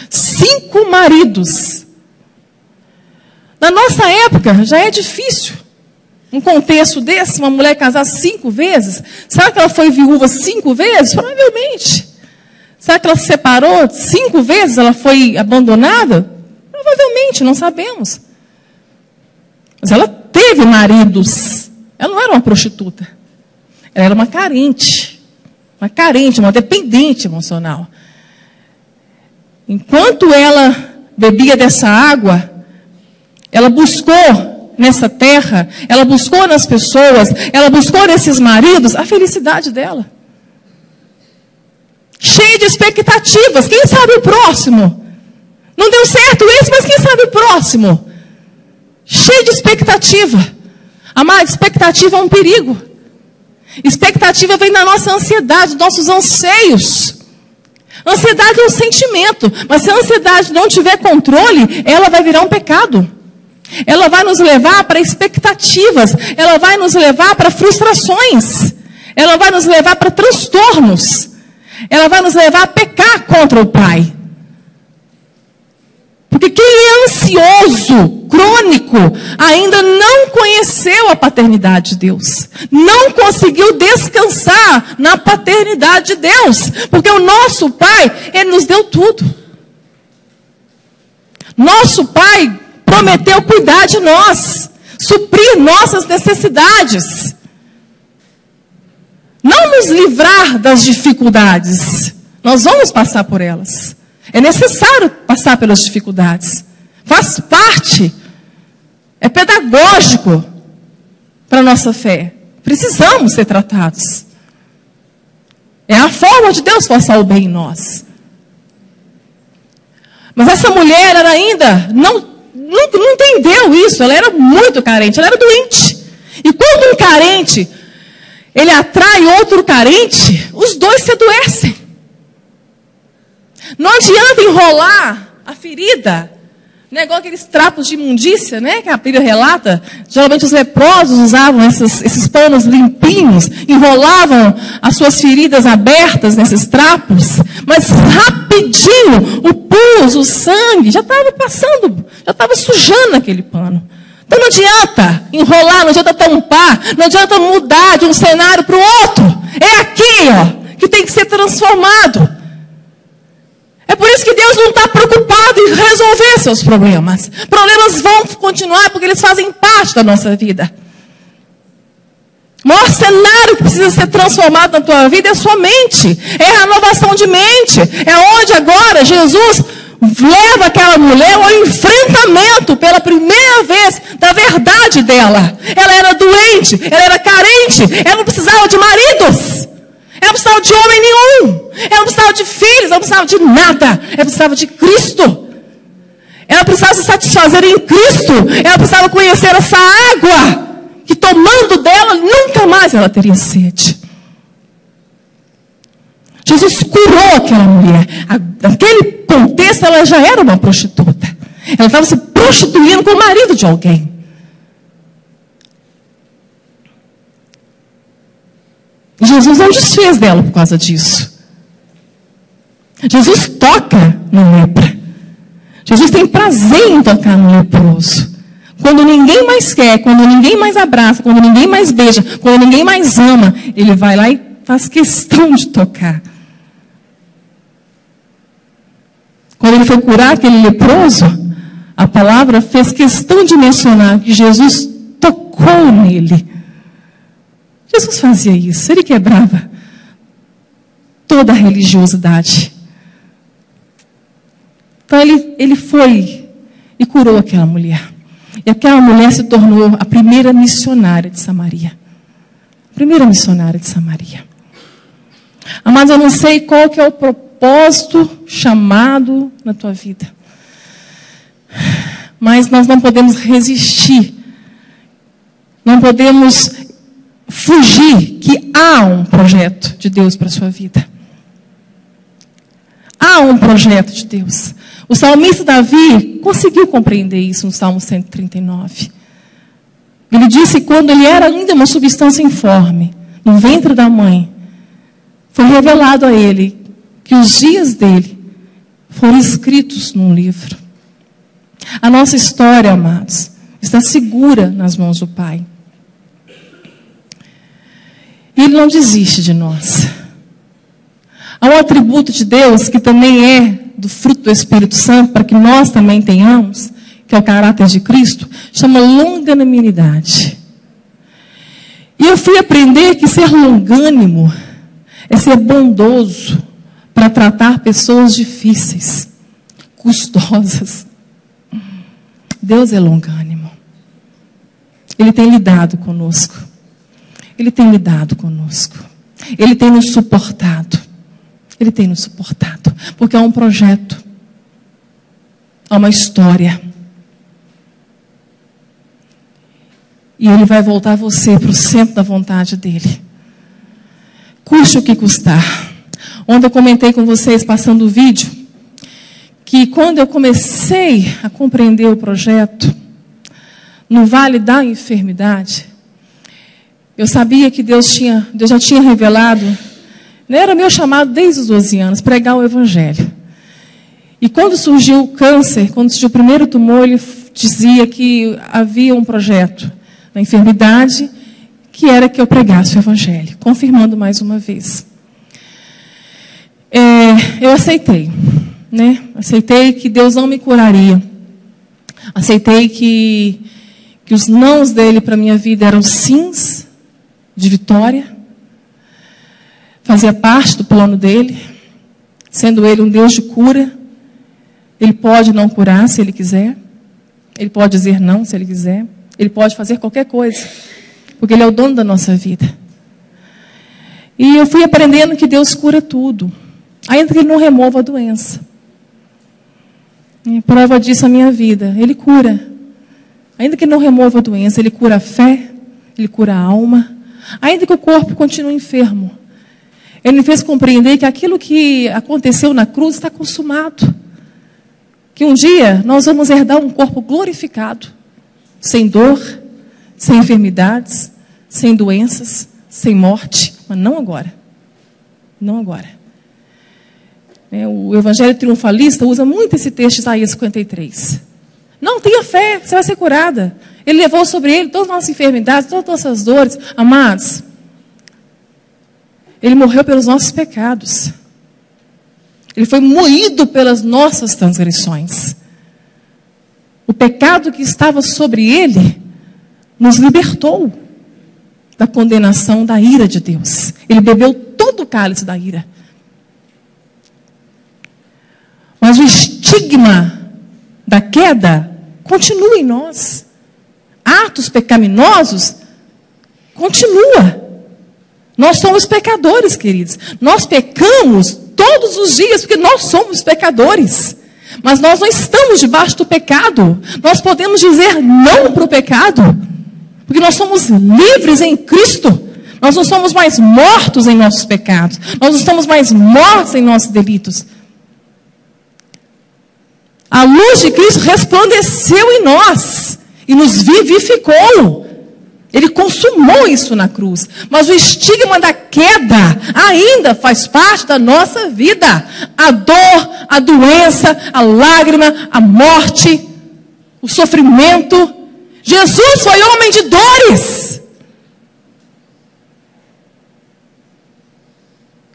5 maridos. Na nossa época já é difícil. Um contexto desse, uma mulher casar 5 vezes? Será que ela foi viúva 5 vezes? Provavelmente. Será que ela se separou 5 vezes? Ela foi abandonada? Provavelmente, não sabemos. Mas ela teve maridos. Ela não era uma prostituta. Ela era uma carente. Uma dependente emocional. Enquanto ela bebia dessa água, ela buscou nessa terra, ela buscou nas pessoas, ela buscou nesses maridos a felicidade dela. Cheia de expectativas. Quem sabe o próximo? Não deu certo esse, mas quem sabe o próximo? Cheia de expectativa. Amado, expectativa é um perigo. Expectativa vem da nossa ansiedade, dos nossos anseios. Ansiedade é um sentimento, mas se a ansiedade não tiver controle, ela vai virar um pecado. Ela vai nos levar para expectativas, ela vai nos levar para frustrações, ela vai nos levar para transtornos, ela vai nos levar a pecar contra o Pai. Porque quem é ansioso, crônico, ainda não conheceu a paternidade de Deus. Não conseguiu descansar na paternidade de Deus. Porque o nosso Pai, Ele nos deu tudo. Nosso Pai prometeu cuidar de nós, suprir nossas necessidades. Não nos livrar das dificuldades. Nós vamos passar por elas. É necessário passar pelas dificuldades. Faz parte. É pedagógico para a nossa fé. Precisamos ser tratados. É a forma de Deus forçar o bem em nós. Mas essa mulher, ela ainda não entendeu isso. Ela era muito carente, ela era doente. E quando um carente, ele atrai outro carente, os dois se adoecem. Não adianta enrolar a ferida, né? Igual aqueles trapos de imundícia, né? Que a Bíblia relata. Geralmente os leprosos usavam esses panos limpinhos, enrolavam as suas feridas abertas nesses trapos, mas rapidinho o pus, o sangue já estava passando, já estava sujando aquele pano. Então não adianta enrolar, não adianta tampar, não adianta mudar de um cenário para o outro. É aqui, ó, que tem que ser transformado. É por isso que Deus não está preocupado em resolver seus problemas. Problemas vão continuar porque eles fazem parte da nossa vida. O maior cenário que precisa ser transformado na tua vida é a sua mente. É a renovação de mente. É onde agora Jesus leva aquela mulher ao enfrentamento pela primeira vez da verdade dela. Ela era doente, ela era carente, ela não precisava de maridos. Ela não precisava de homem nenhum. Ela não precisava de filhos, ela não precisava de nada. Ela precisava de Cristo. Ela precisava se satisfazer em Cristo. Ela precisava conhecer essa água, que tomando dela, nunca mais ela teria sede. Jesus curou aquela mulher. Naquele contexto, ela já era uma prostituta. Ela estava se prostituindo com o marido de alguém. Jesus não desfez dela por causa disso. Jesus toca no lepra. Jesus tem prazer em tocar no leproso. Quando ninguém mais quer, quando ninguém mais abraça, quando ninguém mais beija, quando ninguém mais ama, ele vai lá e faz questão de tocar. Quando ele foi curar aquele leproso, a palavra fez questão de mencionar que Jesus tocou nele. Jesus fazia isso, ele quebrava toda a religiosidade. Então ele foi e curou aquela mulher. E aquela mulher se tornou a primeira missionária de Samaria. Primeira missionária de Samaria. Mas eu não sei qual que é o propósito chamado na tua vida. Mas nós não podemos resistir. Não podemos fugir que há um projeto de Deus para a sua vida. Há um projeto de Deus. O salmista Davi conseguiu compreender isso no Salmo 139. Ele disse que quando ele era ainda uma substância informe, no ventre da mãe, foi revelado a ele que os dias dele foram escritos num livro. A nossa história, amados, está segura nas mãos do Pai. E Ele não desiste de nós. Há um atributo de Deus que também é do fruto do Espírito Santo, para que nós também tenhamos, que é o caráter de Cristo, chama longanimidade. E eu fui aprender que ser longânimo é ser bondoso para tratar pessoas difíceis, custosas. Deus é longânimo. Ele tem lidado conosco. Ele tem lidado conosco. Ele tem nos suportado. Ele tem nos suportado. Porque há um projeto. Há uma história. E Ele vai voltar você para o centro da vontade dEle. Custe o que custar. Ontem eu comentei com vocês, passando o vídeo, que quando eu comecei a compreender o projeto, no Vale da Enfermidade, eu sabia que Deus já tinha revelado, não era meu chamado desde os 12 anos, pregar o Evangelho. E quando surgiu o câncer, quando surgiu o primeiro tumor, Ele dizia que havia um projeto na enfermidade, que era que eu pregasse o Evangelho, confirmando mais uma vez. Eu aceitei, né? Aceitei que Deus não me curaria. Aceitei que os nãos dele para a minha vida eram sims de vitória. Fazia parte do plano dele. Sendo ele um Deus de cura, Ele pode não curar se Ele quiser. Ele pode dizer não se Ele quiser. Ele pode fazer qualquer coisa, porque Ele é o dono da nossa vida. E eu fui aprendendo que Deus cura tudo, ainda que Ele não remova a doença. E prova disso a minha vida. Ele cura. Ainda que Ele não remova a doença, Ele cura a fé, Ele cura a alma. Ainda que o corpo continue enfermo, Ele me fez compreender que aquilo que aconteceu na cruz está consumado. Que um dia nós vamos herdar um corpo glorificado, sem dor, sem enfermidades, sem doenças, sem morte. Mas não agora. Não agora. O Evangelho Triunfalista usa muito esse texto de Isaías 53. Não, tenha fé, você vai ser curada. Ele levou sobre Ele todas as nossas enfermidades, todas as nossas dores. Amados, Ele morreu pelos nossos pecados. Ele foi moído pelas nossas transgressões. O pecado que estava sobre Ele nos libertou da condenação, da ira de Deus. Ele bebeu todo o cálice da ira. Mas o estigma da queda continua em nós. Atos pecaminosos continua. Nós somos pecadores, queridos. Nós pecamos todos os dias, porque nós somos pecadores. Mas nós não estamos debaixo do pecado. Nós podemos dizer não para o pecado, porque nós somos livres em Cristo. Nós não somos mais mortos em nossos pecados. Nós não estamos mais mortos em nossos delitos. A luz de Cristo resplandeceu em nós e nos vivificou. Ele consumou isso na cruz. Mas o estigma da queda ainda faz parte da nossa vida. A dor, a doença, a lágrima, a morte, o sofrimento. Jesus foi homem de dores.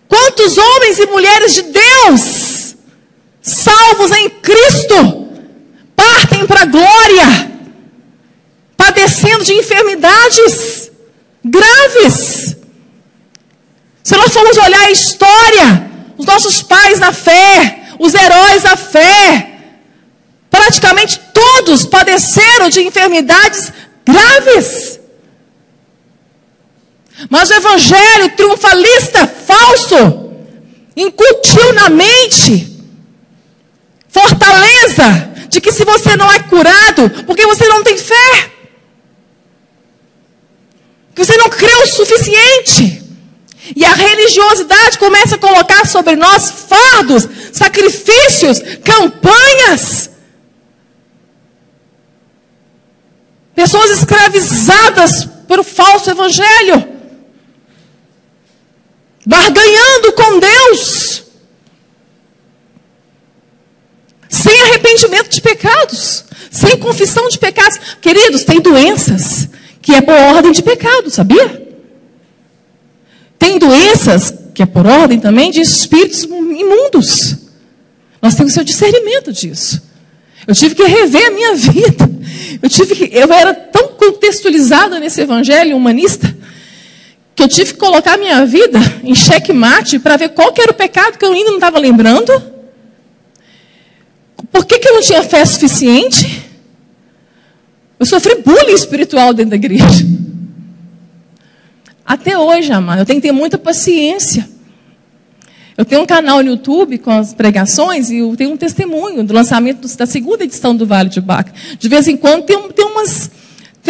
Quantos homens e mulheres de Deus, salvos em Cristo, partem para a glória, padecendo de enfermidades graves. Se nós formos olhar a história, os nossos pais na fé, os heróis da fé, praticamente todos padeceram de enfermidades graves. Mas o evangelho triunfalista falso incutiu na mente fortaleza de que se você não é curado, porque você não tem fé, que você não crê o suficiente. E a religiosidade começa a colocar sobre nós fardos, sacrifícios, campanhas. Pessoas escravizadas pelo falso evangelho, barganhando com Deus, sem arrependimento de pecados, sem confissão de pecados. Queridos, tem doenças que é por ordem de pecado, sabia? Tem doenças, que é por ordem também, de espíritos imundos. Nós temos que ter o discernimento disso. Eu tive que rever a minha vida. Eu era tão contextualizada nesse evangelho humanista, que eu tive que colocar a minha vida em xeque-mate para ver qual que era o pecado que eu ainda não estava lembrando. Por que eu não tinha fé suficiente? Eu sofri bullying espiritual dentro da igreja. Até hoje, amado, eu tenho que ter muita paciência. Eu tenho um canal no YouTube com as pregações e eu tenho um testemunho do lançamento da segunda edição do Vale de Baca. De vez em quando tem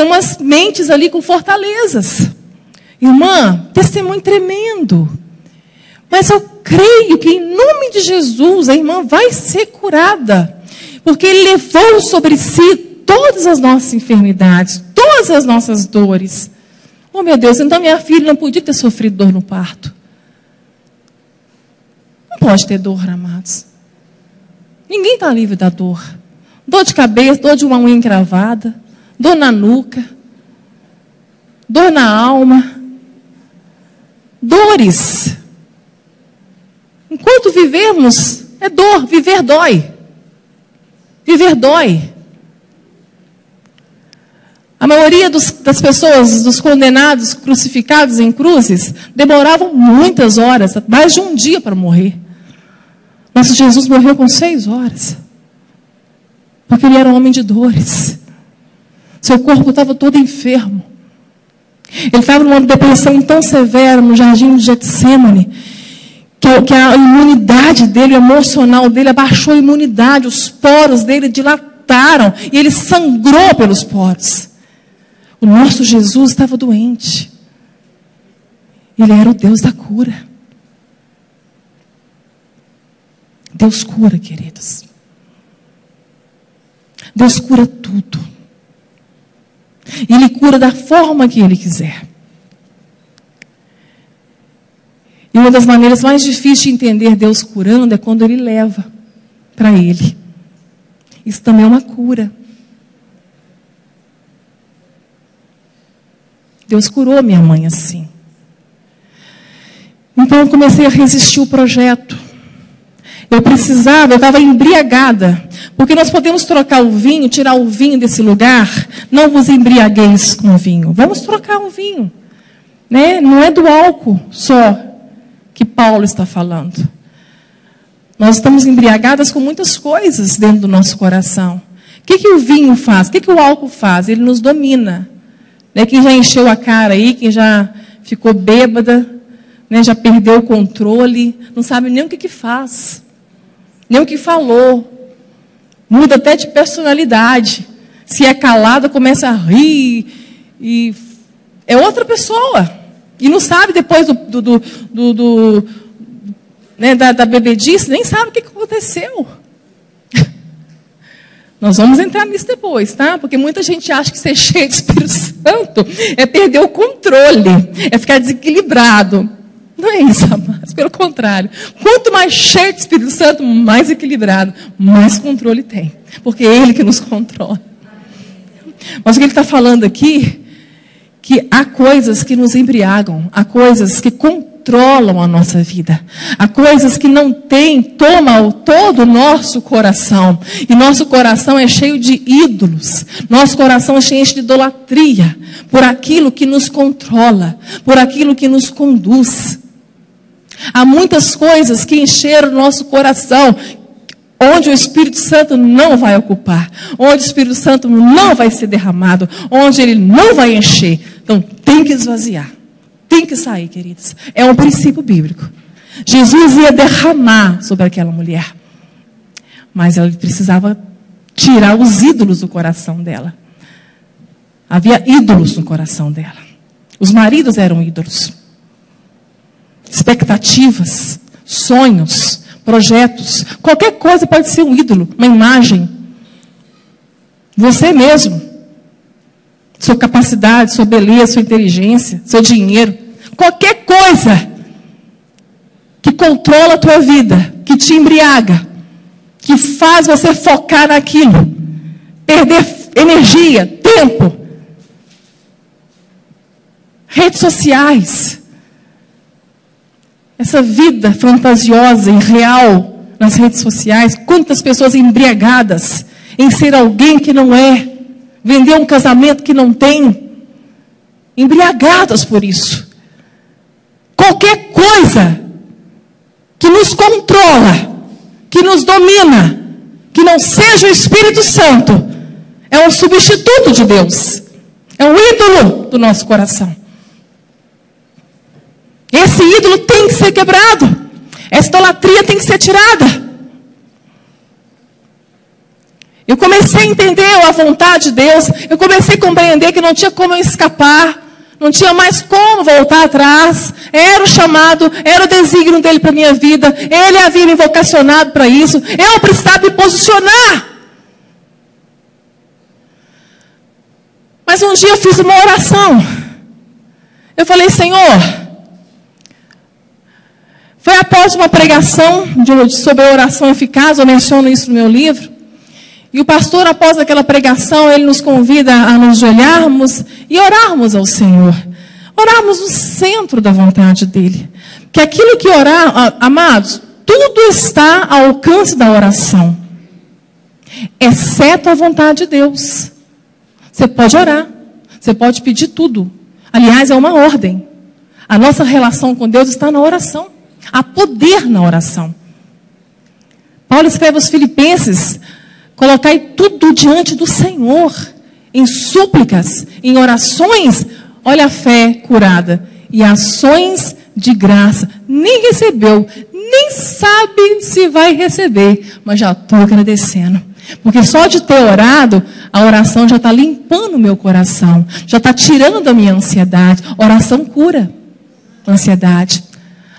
umas mentes ali com fortalezas. Irmã, testemunho tremendo. Mas eu creio que em nome de Jesus a irmã vai ser curada. Porque Ele levou sobre si todas as nossas enfermidades, todas as nossas dores. Oh, meu Deus, então minha filha não podia ter sofrido dor no parto. Não pode ter dor, amados. Ninguém está livre da dor. Dor de cabeça, dor de uma unha encravada, dor na nuca, dor na alma. Dores. Enquanto vivemos, é dor. Viver dói. Viver dói. A maioria das pessoas, dos condenados, crucificados em cruzes, demoravam muitas horas, mais de um dia para morrer. Nosso Jesus morreu com 6 horas. Porque Ele era um homem de dores. Seu corpo estava todo enfermo. Ele estava numa depressão tão severa no jardim de Getsêmani, que a imunidade dele, o emocional dele, abaixou a imunidade, os poros dele dilataram, e ele sangrou pelos poros. O nosso Jesus estava doente. Ele era o Deus da cura. Deus cura, queridos. Deus cura tudo. Ele cura da forma que Ele quiser. E uma das maneiras mais difíceis de entender Deus curando é quando Ele leva para Ele. Isso também é uma cura. Deus curou minha mãe assim. Então eu comecei a resistir o projeto. Eu estava embriagada. Porque nós podemos trocar o vinho, tirar o vinho desse lugar. Não vos embriagueis com o vinho. Vamos trocar o vinho. Né? Não é do álcool só que Paulo está falando. Nós estamos embriagadas com muitas coisas dentro do nosso coração. O que o vinho faz? O que o álcool faz? Ele nos domina. Né? Quem já encheu a cara aí, quem já ficou bêbada, né? Já perdeu o controle, não sabe nem o que faz. Nem o que falou. Muda até de personalidade. Se é calada, começa a rir. E é outra pessoa. E não sabe depois né, da bebedice, nem sabe o que aconteceu. Nós vamos entrar nisso depois, tá? Porque muita gente acha que ser cheio de Espírito Santo é perder o controle. É ficar desequilibrado. Não é isso, amados. Pelo contrário. Quanto mais cheio de Espírito Santo, mais equilibrado, mais controle tem. Porque é Ele que nos controla. Mas o que Ele está falando aqui, que há coisas que nos embriagam, há coisas que controlam a nossa vida, há coisas que tomam todo o nosso coração. E nosso coração é cheio de ídolos. Nosso coração é cheio de idolatria. Por aquilo que nos controla, por aquilo que nos conduz. Há muitas coisas que encheram o nosso coração, onde o Espírito Santo não vai ocupar, onde o Espírito Santo não vai ser derramado, onde ele não vai encher. Então tem que esvaziar, tem que sair, queridos. É um princípio bíblico. Jesus ia derramar sobre aquela mulher, mas ela precisava tirar os ídolos do coração dela. Havia ídolos no coração dela. Os maridos eram ídolos. Expectativas, sonhos, projetos. Qualquer coisa pode ser um ídolo, uma imagem. Você mesmo. Sua capacidade, sua beleza, sua inteligência, seu dinheiro. Qualquer coisa que controla a tua vida, que te embriaga, que faz você focar naquilo, perder energia, tempo. Redes sociais. essa vida fantasiosa e real nas redes sociais, quantas pessoas embriagadas em ser alguém que não é, vender um casamento que não tem, embriagadas por isso. Qualquer coisa que nos controla, que nos domina, que não seja o Espírito Santo, é um substituto de Deus, é um ídolo do nosso coração. Esse ídolo tem que ser quebrado, essa idolatria tem que ser tirada. Eu comecei a entender a vontade de Deus, eu comecei a compreender que não tinha como eu escapar, não tinha mais como voltar atrás, era o chamado, era o desígnio dele para a minha vida, ele havia me vocacionado para isso, eu precisava me posicionar. Mas um dia eu fiz uma oração, eu falei: Senhor, foi após uma pregação sobre a oração eficaz, eu menciono isso no meu livro. E o pastor, após aquela pregação, ele nos convida a nos ajoelharmos e orarmos ao Senhor. Orarmos no centro da vontade dele. Que aquilo que orar, amados, tudo está ao alcance da oração. Exceto a vontade de Deus. Você pode orar. Você pode pedir tudo. Aliás, é uma ordem. A nossa relação com Deus está na oração. Há poder na oração. Paulo escreve aos Filipenses: colocai tudo diante do Senhor, em súplicas, em orações, olha a fé curada, e ações de graça. Nem recebeu, nem sabe se vai receber, mas já estou agradecendo. Porque só de ter orado, a oração já está limpando o meu coração, já está tirando a minha ansiedade. Oração cura a ansiedade.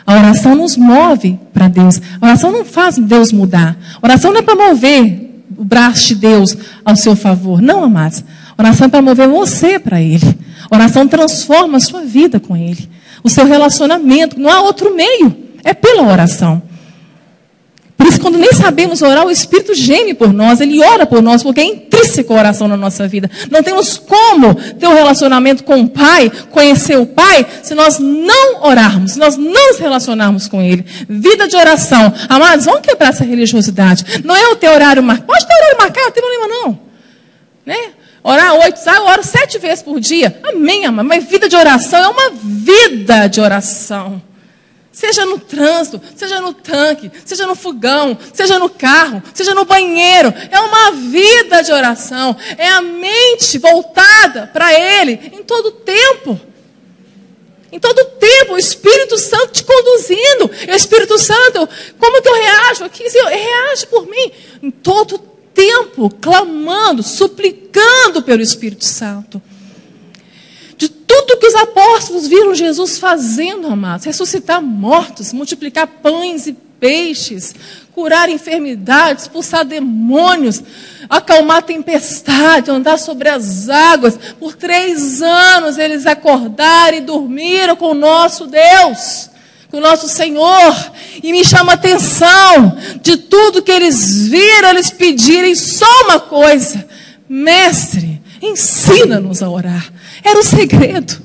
A oração nos move para Deus. A oração não faz Deus mudar. A oração não é para mover o braço de Deus ao seu favor. Não, amados. Oração é para mover você para Ele. Oração transforma a sua vida com Ele. O seu relacionamento. Não há outro meio. É pela oração. Por isso, quando nem sabemos orar, o Espírito geme por nós. Ele ora por nós, porque é intrínseco a oração na nossa vida. Não temos como ter um relacionamento com o Pai, conhecer o Pai, se nós não orarmos, se nós não nos relacionarmos com Ele. Vida de oração. Amados, vamos quebrar essa religiosidade. Não é o ter horário marcado. Pode ter horário marcado, não tem problema não. Né? Orar 8, eu oro 7 vezes por dia. Amém, amado. Mas vida de oração é uma vida de oração. Seja no trânsito, seja no tanque, seja no fogão, seja no carro, seja no banheiro. É uma vida de oração. É a mente voltada para Ele em todo o tempo. Em todo o tempo, o Espírito Santo te conduzindo. E o Espírito Santo, como que eu reajo aqui? Reage por mim. Em todo o tempo, clamando, suplicando pelo Espírito Santo. De tudo que os apóstolos viram Jesus fazendo, amados, ressuscitar mortos, multiplicar pães e peixes, curar enfermidades, expulsar demônios, acalmar tempestade, andar sobre as águas. Por 3 anos eles acordaram e dormiram com o nosso Deus, com o nosso Senhor. E me chama a atenção, de tudo que eles viram, eles pedirem só uma coisa: Mestre, ensina-nos a orar. Era o segredo.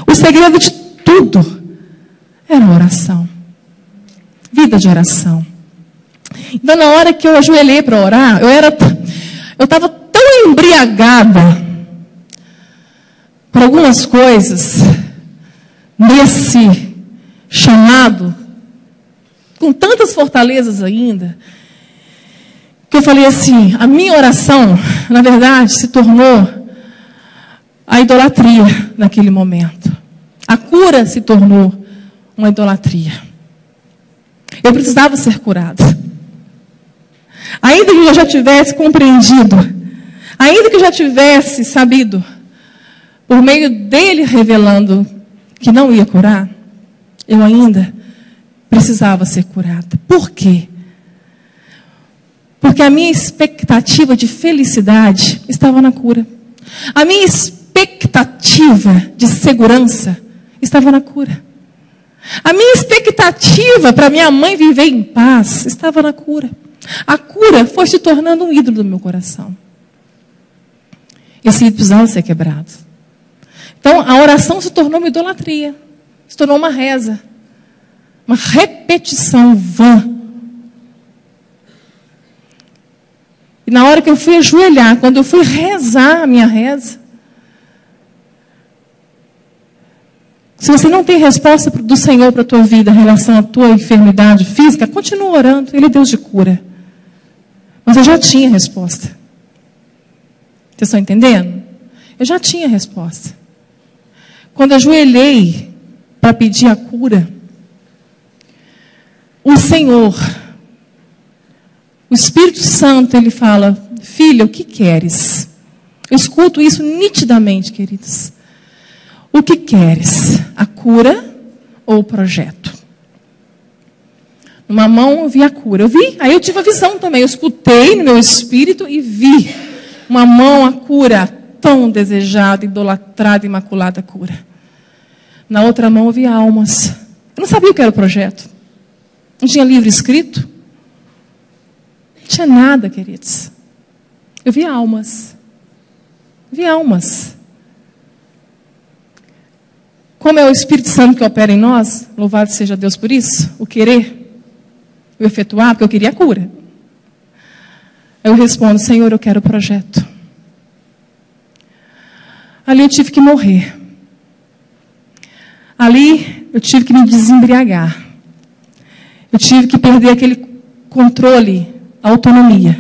O segredo de tudo era a oração. Vida de oração. Então, na hora que eu ajoelhei para orar, eu estava tão embriagada por algumas coisas nesse chamado, com tantas fortalezas ainda, que eu falei assim: a minha oração, na verdade, se tornou a idolatria naquele momento. A cura se tornou uma idolatria. Eu precisava ser curada. Ainda que eu já tivesse compreendido, ainda que eu já tivesse sabido, por meio dele revelando que não ia curar, eu ainda precisava ser curada. Por quê? Porque a minha expectativa de felicidade estava na cura. A minha expectativa de segurança estava na cura. A minha expectativa para minha mãe viver em paz estava na cura. A cura foi se tornando um ídolo do meu coração. Esse ídolo precisava ser quebrado. Então, a oração se tornou uma idolatria. Se tornou uma reza. Uma repetição vã. E na hora que eu fui ajoelhar, quando eu fui rezar a minha reza, se você não tem resposta do Senhor para a tua vida em relação à tua enfermidade física, continua orando, Ele é Deus de cura. Mas eu já tinha resposta. Vocês estão entendendo? Eu já tinha resposta. Quando eu ajoelhei para pedir a cura, o Senhor, o Espírito Santo, Ele fala: filha, o que queres? Eu escuto isso nitidamente, queridos. O que queres? A cura ou o projeto? Numa mão eu vi a cura. Eu vi, aí eu tive a visão também. Eu escutei no meu espírito e vi uma mão, a cura, tão desejada, idolatrada, imaculada cura. Na outra mão eu vi almas. Eu não sabia o que era o projeto. Não tinha livro escrito. Não tinha nada, queridos. Eu vi almas. Vi almas. Como é o Espírito Santo que opera em nós, louvado seja Deus por isso, o querer, o efetuar, porque eu queria a cura. Eu respondo: Senhor, eu quero o projeto. Ali eu tive que morrer. Ali eu tive que me desembriagar. Eu tive que perder aquele controle, a autonomia.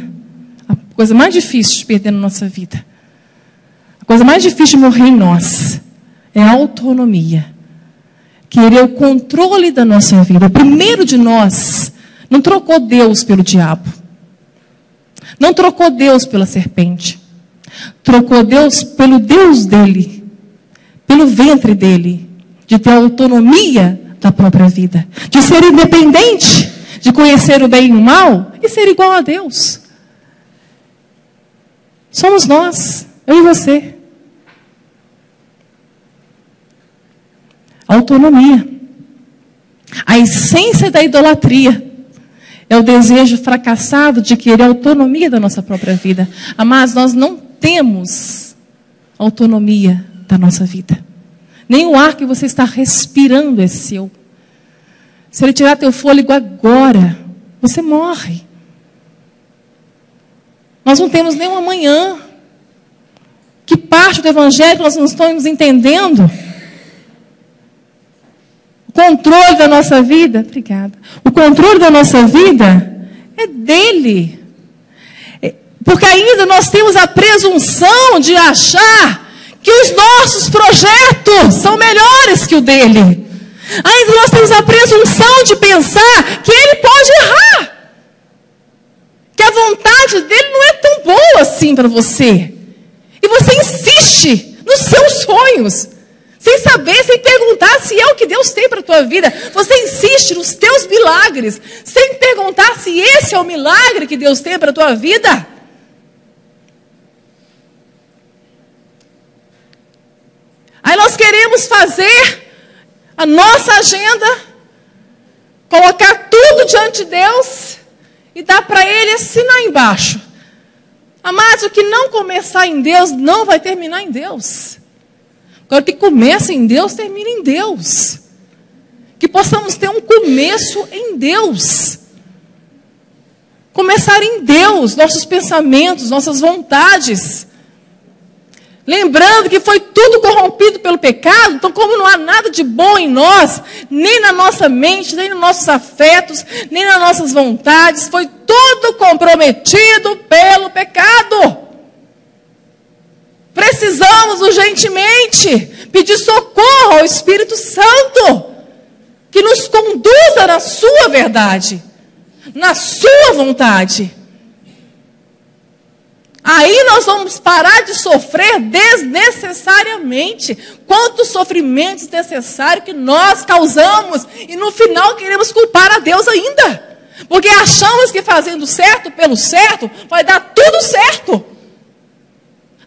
A coisa mais difícil de perder na nossa vida. A coisa mais difícil de morrer em nós é a autonomia. Querer o controle da nossa vida. O primeiro de nós não trocou Deus pelo diabo. Não trocou Deus pela serpente. Trocou Deus pelo Deus dele. Pelo ventre dele. De ter autonomia da própria vida. De ser independente. De conhecer o bem e o mal. E ser igual a Deus. Somos nós. Eu e você. Autonomia. A essência da idolatria é o desejo fracassado de querer a autonomia da nossa própria vida. Mas nós não temos autonomia da nossa vida. Nem o ar que você está respirando é seu. Se ele tirar teu fôlego agora, você morre. Nós não temos nem um amanhã. Que parte do Evangelho nós não estamos entendendo? O controle da nossa vida, obrigada. O controle da nossa vida é dele. Porque ainda nós temos a presunção de achar que os nossos projetos são melhores que o dele. Ainda nós temos a presunção de pensar que ele pode errar. Que a vontade dele não é tão boa assim para você. E você insiste nos seus sonhos. Sem saber, sem perguntar se é o que Deus tem para a tua vida. Você insiste nos teus milagres, sem perguntar se esse é o milagre que Deus tem para a tua vida. Aí nós queremos fazer a nossa agenda, colocar tudo diante de Deus e dar para Ele assinar embaixo. Amados, o que não começar em Deus, não vai terminar em Deus. Agora, que começa em Deus, termina em Deus. Que possamos ter um começo em Deus. Começar em Deus, nossos pensamentos, nossas vontades. Lembrando que foi tudo corrompido pelo pecado, então como não há nada de bom em nós, nem na nossa mente, nem nos nossos afetos, nem nas nossas vontades, foi tudo comprometido pelo pecado. Precisamos urgentemente pedir socorro ao Espírito Santo, que nos conduza na sua verdade, na sua vontade. Aí nós vamos parar de sofrer desnecessariamente. Quantos sofrimentos necessários que nós causamos e no final queremos culpar a Deus ainda. Porque achamos que fazendo certo pelo certo vai dar tudo certo.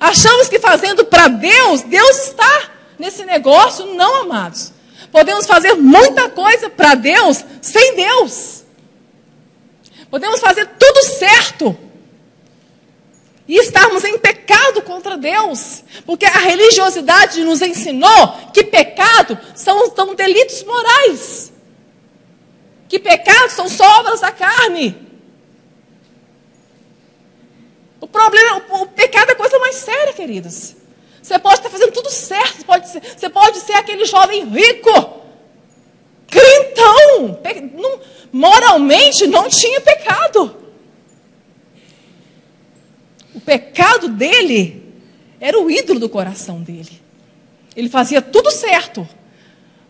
Achamos que fazendo para Deus, Deus está nesse negócio. Não, amados. Podemos fazer muita coisa para Deus sem Deus. Podemos fazer tudo certo e estarmos em pecado contra Deus. Porque a religiosidade nos ensinou que pecado são delitos morais. que pecados são só obras da carne. O problema, o pecado é a coisa mais séria, queridos. Você pode estar fazendo tudo certo, você pode ser aquele jovem rico, crentão, moralmente não tinha pecado. O pecado dele era o ídolo do coração dele. Ele fazia tudo certo,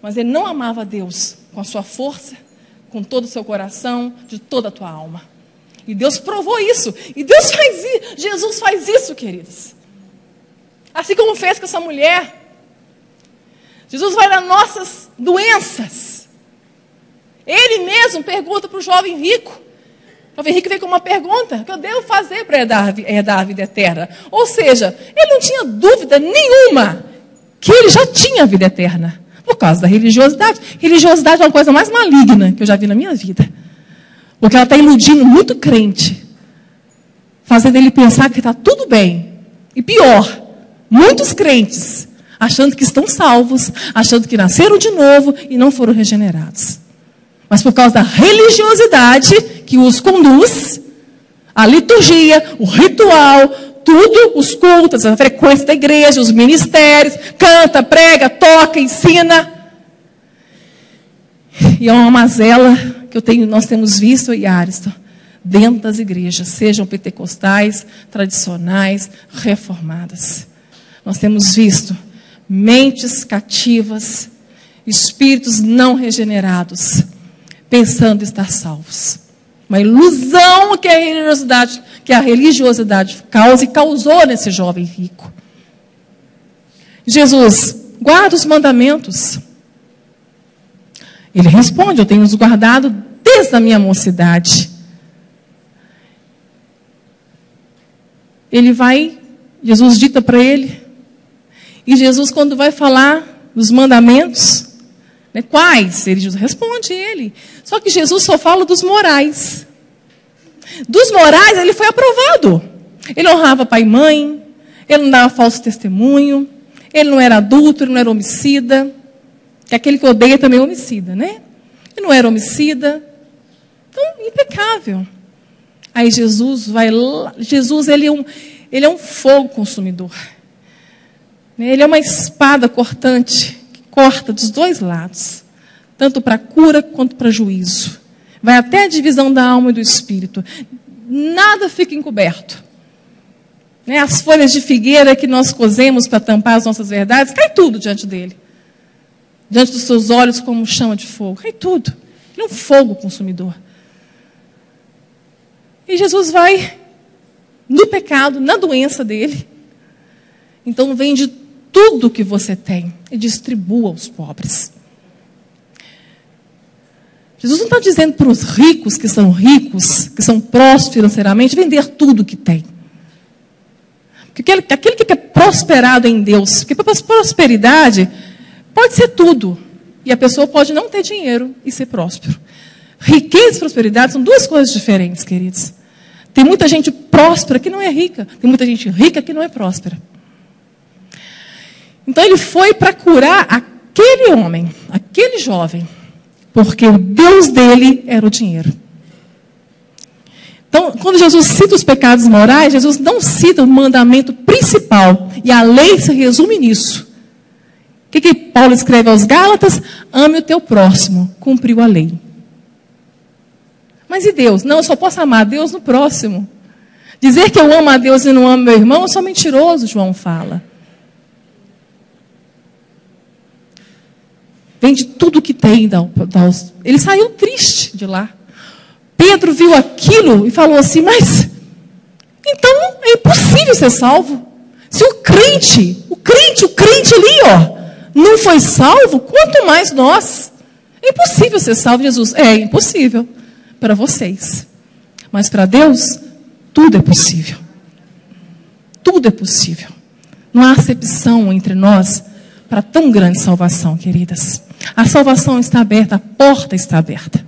mas ele não amava a Deus com a sua força, com todo o seu coração, de toda a tua alma. E Deus provou isso. E Deus faz isso. Jesus faz isso, queridos. Assim como fez com essa mulher. Jesus vai nas nossas doenças. Ele mesmo pergunta para o jovem rico. O jovem rico vem com uma pergunta: o que eu devo fazer para herdar a vida eterna? Ou seja, ele não tinha dúvida nenhuma que ele já tinha a vida eterna. Por causa da religiosidade. Religiosidade é uma coisa mais maligna que eu já vi na minha vida. Porque ela está iludindo muito crente. Fazendo ele pensar que está tudo bem. E pior, muitos crentes achando que estão salvos, achando que nasceram de novo e não foram regenerados. Mas por causa da religiosidade que os conduz, a liturgia, o ritual, tudo, os cultos, a frequência da igreja, os ministérios, canta, prega, toca, ensina. E é uma mazela que nós temos visto, e Ariston, dentro das igrejas, sejam pentecostais, tradicionais, reformadas. Nós temos visto mentes cativas, espíritos não regenerados, pensando em estar salvos. Uma ilusão que a religiosidade causa e causou nesse jovem rico. Jesus, guarda os mandamentos. Ele responde: eu tenho os guardado desde a minha mocidade. Jesus dita para ele. E Jesus, quando vai falar dos mandamentos, né, quais? Ele responde ele. Só que Jesus só fala dos morais. Dos morais, ele foi aprovado. Ele honrava pai e mãe, ele não dava falso testemunho, ele não era adúltero, ele não era homicida. Que aquele que odeia também é homicida, né? Ele não era homicida. Então, impecável. Aí Jesus vai lá. Jesus, ele é um fogo consumidor. Ele é uma espada cortante, que corta dos dois lados. Tanto para cura quanto para juízo. Vai até a divisão da alma e do espírito. Nada fica encoberto. As folhas de figueira que nós cozemos para tampar as nossas verdades, cai tudo diante dele. Diante dos seus olhos como chama de fogo. Cai tudo. Ele é um fogo consumidor. E Jesus vai no pecado, na doença dele. Então vende tudo que você tem e distribua aos pobres. Jesus não está dizendo para os ricos, que são prósperos financeiramente, vender tudo que tem. Porque aquele que é prosperado em Deus, porque para prosperidade pode ser tudo. E a pessoa pode não ter dinheiro e ser próspero. Riqueza e prosperidade são duas coisas diferentes, queridos. Tem muita gente próspera que não é rica. Tem muita gente rica que não é próspera. Então ele foi para curar aquele homem, aquele jovem. Porque o Deus dele era o dinheiro. Então, quando Jesus cita os pecados morais, Jesus não cita o mandamento principal. E a lei se resume nisso. O que Paulo escreve aos Gálatas? Ame o teu próximo. Cumpriu a lei. Mas e Deus? Não, eu só posso amar a Deus no próximo. Dizer que eu amo a Deus e não amo meu irmão, eu sou mentiroso, João fala. Vende tudo que tem. Ele saiu triste de lá. Pedro viu aquilo e falou assim, mas então é impossível ser salvo. Se o crente ali, não foi salvo, quanto mais nós. É impossível ser salvo, Jesus. É impossível para vocês. Mas para Deus, tudo é possível. Tudo é possível. Não há acepção entre nós para tão grande salvação, queridas. A salvação está aberta, a porta está aberta.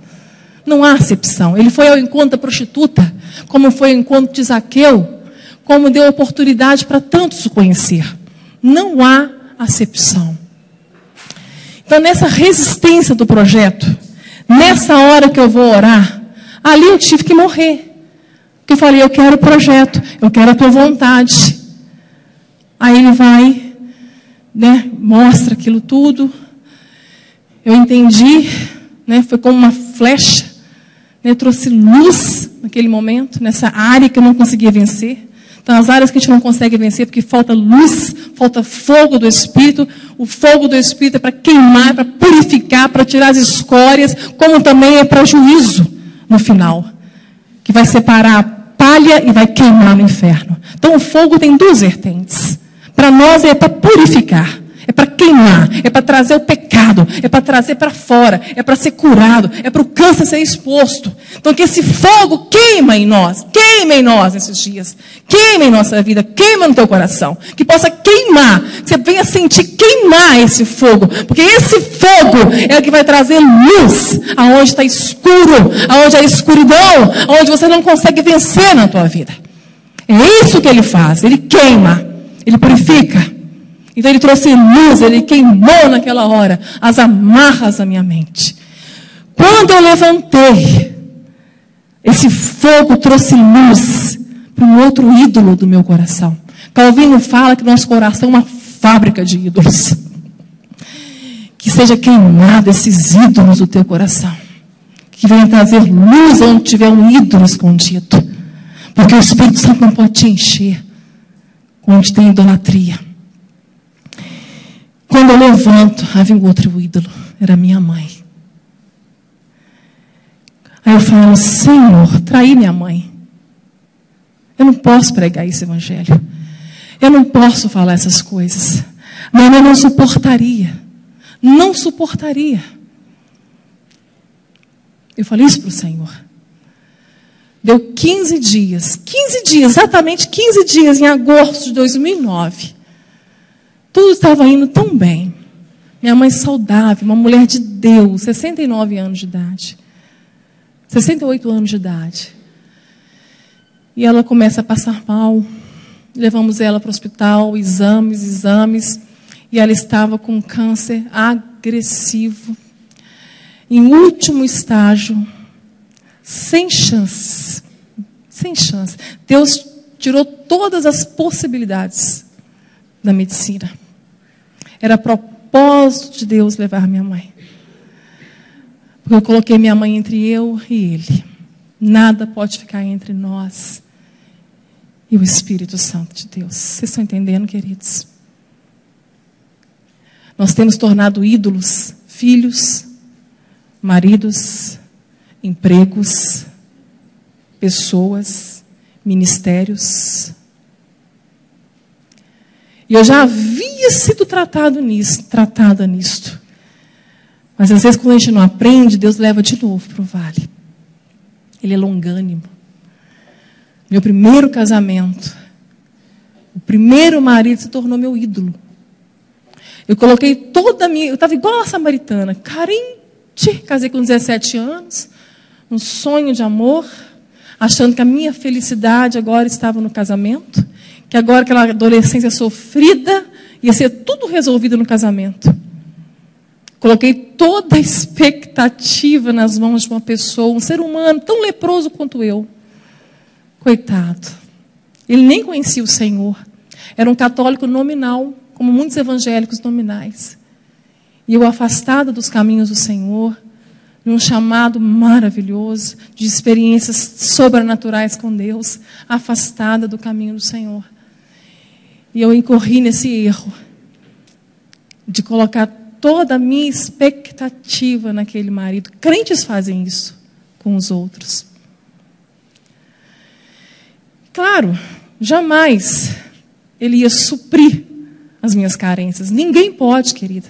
Não há acepção. Ele foi ao encontro da prostituta, como foi ao encontro de Zaqueu, como deu oportunidade para tantos o conhecer. Não há acepção. Então, nessa resistência do projeto, Nessa hora que eu vou orar, ali eu tive que morrer. Porque eu falei, eu quero o projeto, eu quero a tua vontade. Aí ele vai, né, mostra aquilo tudo. Eu entendi, né, foi como uma flecha, né, trouxe luz naquele momento, nessa área que eu não conseguia vencer. Então, as áreas que a gente não consegue vencer, porque falta luz, falta fogo do Espírito. O fogo do Espírito é para queimar, para purificar, para tirar as escórias, como também é para juízo no final, que vai separar a palha e vai queimar no inferno. Então, o fogo tem duas vertentes. Para nós é para purificar, é para queimar, é para trazer o pecado, é para trazer para fora, é para ser curado, é para o câncer ser exposto. Então que esse fogo queima em nós nesses dias, queima em nossa vida, queima no teu coração, que possa queimar, que você venha sentir queimar esse fogo, porque esse fogo é o que vai trazer luz, aonde está escuro, aonde há escuridão, aonde você não consegue vencer na tua vida. É isso que ele faz, ele queima, ele purifica. Então ele trouxe luz, ele queimou naquela hora as amarras da minha mente. Quando eu levantei, esse fogo trouxe luz para um outro ídolo do meu coração. Calvino fala que nosso coração é uma fábrica de ídolos. Que seja queimado esses ídolos do teu coração. Que venha trazer luz onde tiver um ídolo escondido. Porque o Espírito Santo não pode te encher onde tem idolatria. Quando eu levanto, havia um outro ídolo, era minha mãe. Aí eu falo, Senhor, traí minha mãe. Eu não posso pregar esse evangelho. Eu não posso falar essas coisas. Minha mãe não suportaria. Não suportaria. Eu falei isso para o Senhor. Deu 15 dias, exatamente 15 dias, em agosto de 2009. Tudo estava indo tão bem. Minha mãe saudável, uma mulher de Deus, 69 anos de idade. 68 anos de idade. E ela começa a passar mal. Levamos ela para o hospital, exames. E ela estava com câncer agressivo. Em último estágio. Sem chances. Sem chances. Deus tirou todas as possibilidades da medicina. Era propósito de Deus levar minha mãe. Porque eu coloquei minha mãe entre eu e Ele. Nada pode ficar entre nós e o Espírito Santo de Deus. Vocês estão entendendo, queridos? Nós temos tornado ídolos, filhos, maridos, empregos, pessoas, ministérios. E eu já havia sido tratada nisto. Mas às vezes quando a gente não aprende, Deus leva de novo para o vale. Ele é longânimo. Meu primeiro casamento, o primeiro marido se tornou meu ídolo. Eu coloquei toda a minha... Eu estava igual a samaritana, carente. Casei com 17 anos, um sonho de amor, achando que a minha felicidade agora estava no casamento, que agora aquela adolescência sofrida ia ser tudo resolvido no casamento. Coloquei toda a expectativa nas mãos de uma pessoa, um ser humano tão leproso quanto eu. Coitado. Ele nem conhecia o Senhor. Era um católico nominal, como muitos evangélicos nominais. E eu afastada dos caminhos do Senhor, de um chamado maravilhoso, de experiências sobrenaturais com Deus, afastada do caminho do Senhor. E eu incorri nesse erro de colocar toda a minha expectativa naquele marido. Crentes fazem isso com os outros. Claro, jamais ele ia suprir as minhas carências. Ninguém pode, querida.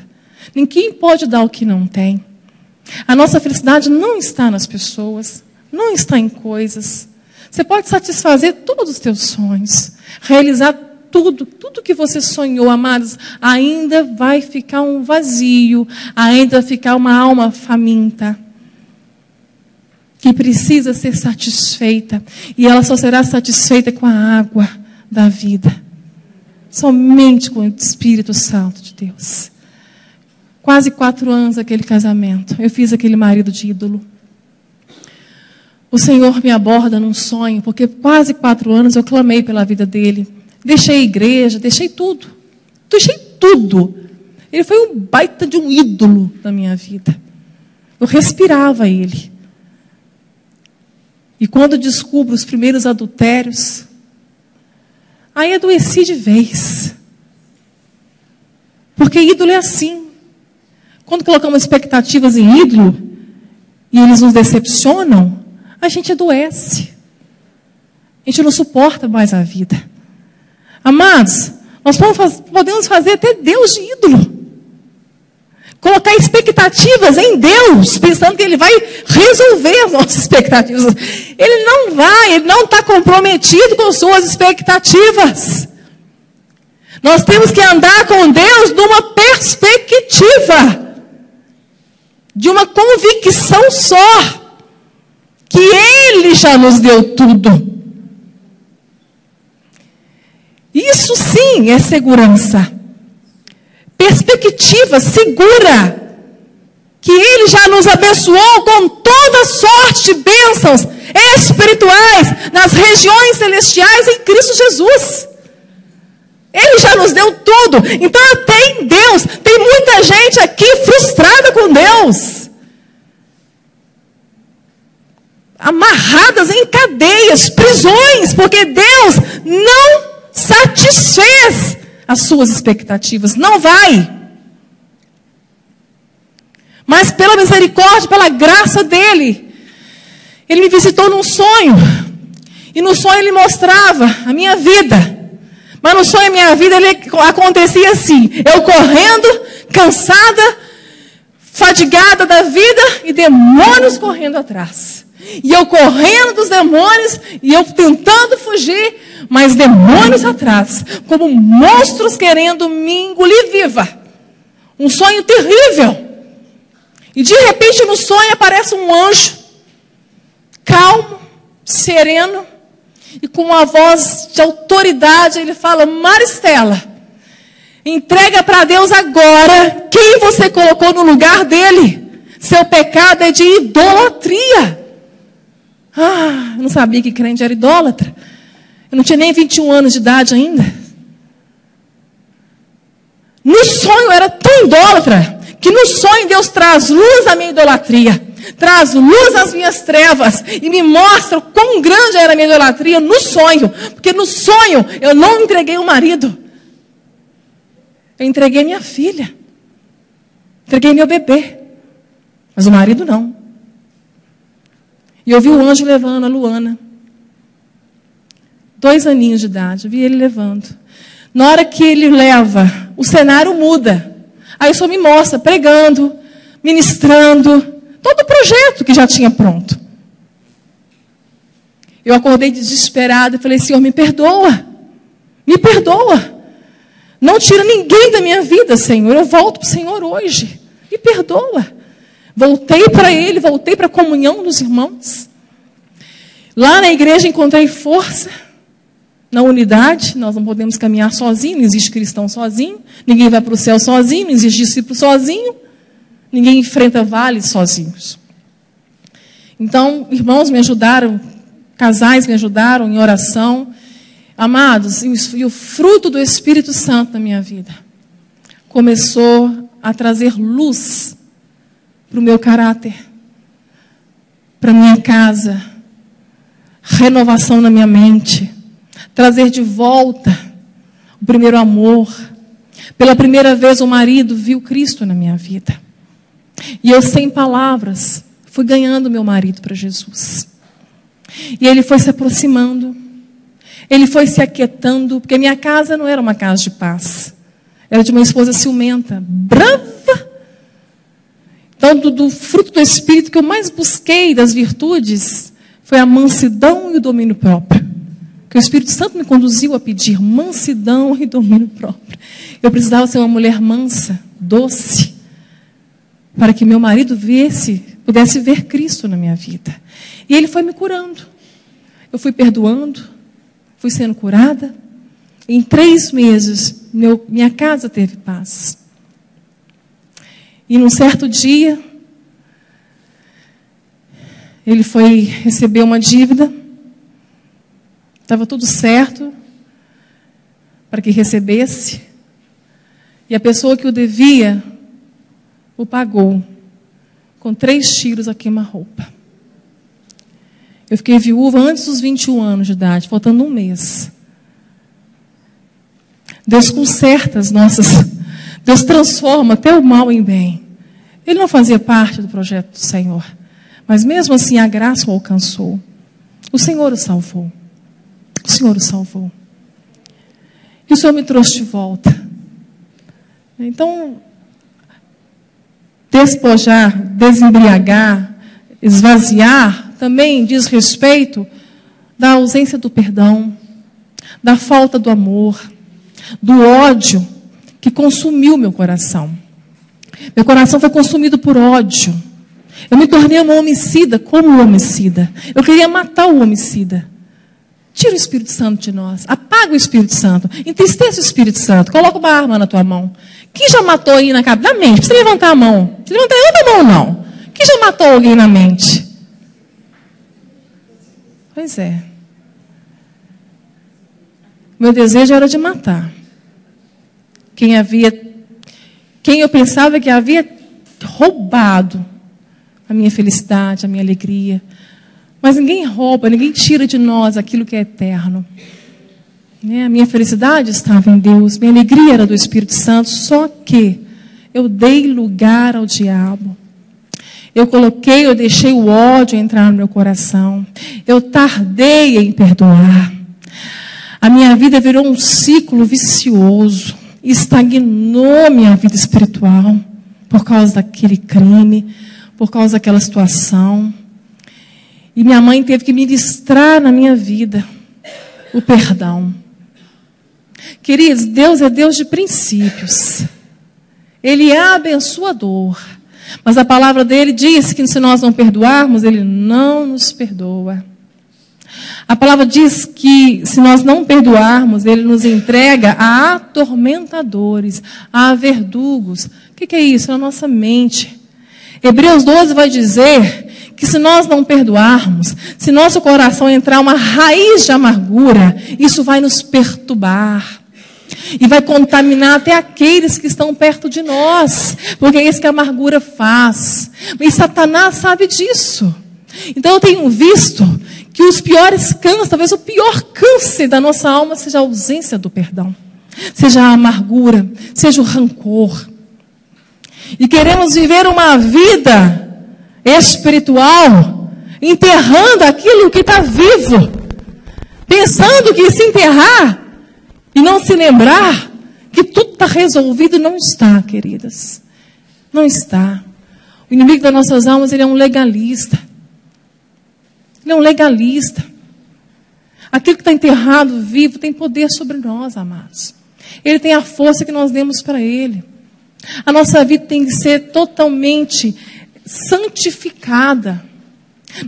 Ninguém pode dar o que não tem. A nossa felicidade não está nas pessoas, não está em coisas. Você pode satisfazer todos os teus sonhos, realizar tudo que você sonhou, amados, ainda vai ficar um vazio, ainda vai ficar uma alma faminta, que precisa ser satisfeita, e ela só será satisfeita com a água da vida, somente com o Espírito Santo de Deus, Quase 4 anos aquele casamento. Eu fiz aquele marido de ídolo. O Senhor me aborda num sonho, porque quase 4 anos eu clamei pela vida dele. Deixei a igreja, deixei tudo. Deixei tudo. Ele foi um baita de um ídolo na minha vida. Eu respirava ele. E quando descubro os primeiros adultérios, aí adoeci de vez. Porque ídolo é assim. Quando colocamos expectativas em ídolo, e eles nos decepcionam, a gente adoece. A gente não suporta mais a vida. Amados, nós podemos fazer até Deus de ídolo. Colocar expectativas em Deus, pensando que Ele vai resolver as nossas expectativas. Ele não vai, Ele não está comprometido com suas expectativas. Nós temos que andar com Deus numa perspectiva, de uma convicção só, que Ele já nos deu tudo. Isso sim é segurança. Perspectiva segura, que Ele já nos abençoou com toda sorte de bênçãos espirituais nas regiões celestiais em Cristo Jesus. Ele já nos deu tudo. Então até em Deus, tem muita gente aqui frustrada com Deus, amarradas em cadeias, prisões, porque Deus não satisfez as suas expectativas. Não vai. Mas pela misericórdia, pela graça dele, Ele me visitou num sonho. E no sonho Ele mostrava a minha vida. Mas no sonho, a minha vida, ele acontecia assim. Eu correndo, cansada, fadigada da vida, e demônios correndo atrás. E eu correndo dos demônios, e eu tentando fugir, mas demônios atrás, como monstros querendo me engolir viva. Um sonho terrível. E de repente no sonho aparece um anjo, calmo, sereno, e com uma voz de autoridade, ele fala: Maristela, entrega para Deus agora quem você colocou no lugar dele. Seu pecado é de idolatria. Eu não sabia que crente era idólatra. Eu não tinha nem 21 anos de idade ainda. No sonho eu era tão idólatra, que no sonho Deus traz luz à minha idolatria. Traz luz às minhas trevas e me mostra o quão grande era a minha idolatria no sonho. Porque no sonho eu não entreguei o marido. Eu entreguei minha filha. Entreguei meu bebê. Mas o marido não. E eu vi o anjo levando a Luana. 2 aninhos de idade. Eu vi ele levando. Na hora que ele leva, o cenário muda. Aí o Senhor me mostra pregando, ministrando. Todo o projeto que já tinha pronto. Eu acordei desesperada e falei: Senhor, me perdoa. Me perdoa. Não tira ninguém da minha vida, Senhor. Eu volto para o Senhor hoje. Me perdoa. Voltei para Ele, voltei para a comunhão dos irmãos. Lá na igreja encontrei força. Na unidade, nós não podemos caminhar sozinhos. Não existe cristão sozinho. Ninguém vai para o céu sozinho. Não existe discípulo sozinho. Ninguém enfrenta vales sozinhos. Então, irmãos me ajudaram, casais me ajudaram em oração. Amados, e o fruto do Espírito Santo na minha vida começou a trazer luz para o meu caráter, para a minha casa, renovação na minha mente, trazer de volta o primeiro amor. Pela primeira vez o marido viu Cristo na minha vida. E eu, sem palavras, fui ganhando meu marido para Jesus. E ele foi se aproximando. Ele foi se aquietando. Porque minha casa não era uma casa de paz. Era de uma esposa ciumenta, brava. Então, do fruto do Espírito que eu mais busquei, das virtudes, foi a mansidão e o domínio próprio. Que o Espírito Santo me conduziu a pedir mansidão e domínio próprio. Eu precisava ser uma mulher mansa, doce, para que meu marido pudesse ver Cristo na minha vida. E ele foi me curando. Eu fui perdoando, fui sendo curada. Em 3 meses, minha casa teve paz. E num certo dia, ele foi receber uma dívida. Estava tudo certo para que recebesse. E a pessoa que o devia o pagou com 3 tiros a queima-roupa. Eu fiquei viúva antes dos 21 anos de idade, faltando um mês. Deus conserta as nossas... Deus transforma até o mal em bem. Ele não fazia parte do projeto do Senhor. Mas mesmo assim a graça o alcançou. O Senhor o salvou. O Senhor o salvou. E o Senhor me trouxe de volta. Então, despojar, desembriagar, esvaziar, também diz respeito da ausência do perdão, da falta do amor, do ódio que consumiu meu coração. Meu coração foi consumido por ódio. Eu me tornei uma homicida, como o homicida. Eu queria matar o homicida. Tira o Espírito Santo de nós. Apaga o Espírito Santo. Entristeça o Espírito Santo. Coloca uma arma na tua mão. Quem já matou aí na cabeça? Na mente. Precisa levantar a mão. Levanta a mão, não. Quem já matou alguém na mente? Pois é. Meu desejo era de matar. Quem eu pensava que havia roubado a minha felicidade, a minha alegria. Mas ninguém rouba, ninguém tira de nós aquilo que é eterno. A minha felicidade estava em Deus, minha alegria era do Espírito Santo, só que eu dei lugar ao diabo. Eu deixei o ódio entrar no meu coração. Eu tardei em perdoar. A minha vida virou um ciclo vicioso. Estagnou minha vida espiritual por causa daquele crime, por causa daquela situação. E minha mãe teve que ministrar na minha vida o perdão. Queridos, Deus é Deus de princípios. Ele é abençoador. Mas a palavra dele diz que se nós não perdoarmos, ele não nos perdoa. A palavra diz que se nós não perdoarmos, ele nos entrega a atormentadores, a verdugos. O que é isso? Na nossa mente. Hebreus 12 vai dizer que se nós não perdoarmos, se nosso coração entrar uma raiz de amargura, isso vai nos perturbar. E vai contaminar até aqueles que estão perto de nós. Porque é isso que a amargura faz. E Satanás sabe disso. Então eu tenho visto que os piores cânceres, talvez o pior câncer da nossa alma seja a ausência do perdão. Seja a amargura, seja o rancor. E queremos viver uma vida espiritual, enterrando aquilo que está vivo. Pensando que se enterrar e não se lembrar que tudo está resolvido, não está, queridas. Não está. O inimigo das nossas almas, ele é um legalista. Ele é um legalista. Aquilo que está enterrado, vivo, tem poder sobre nós, amados. Ele tem a força que nós demos para ele. A nossa vida tem que ser totalmente santificada.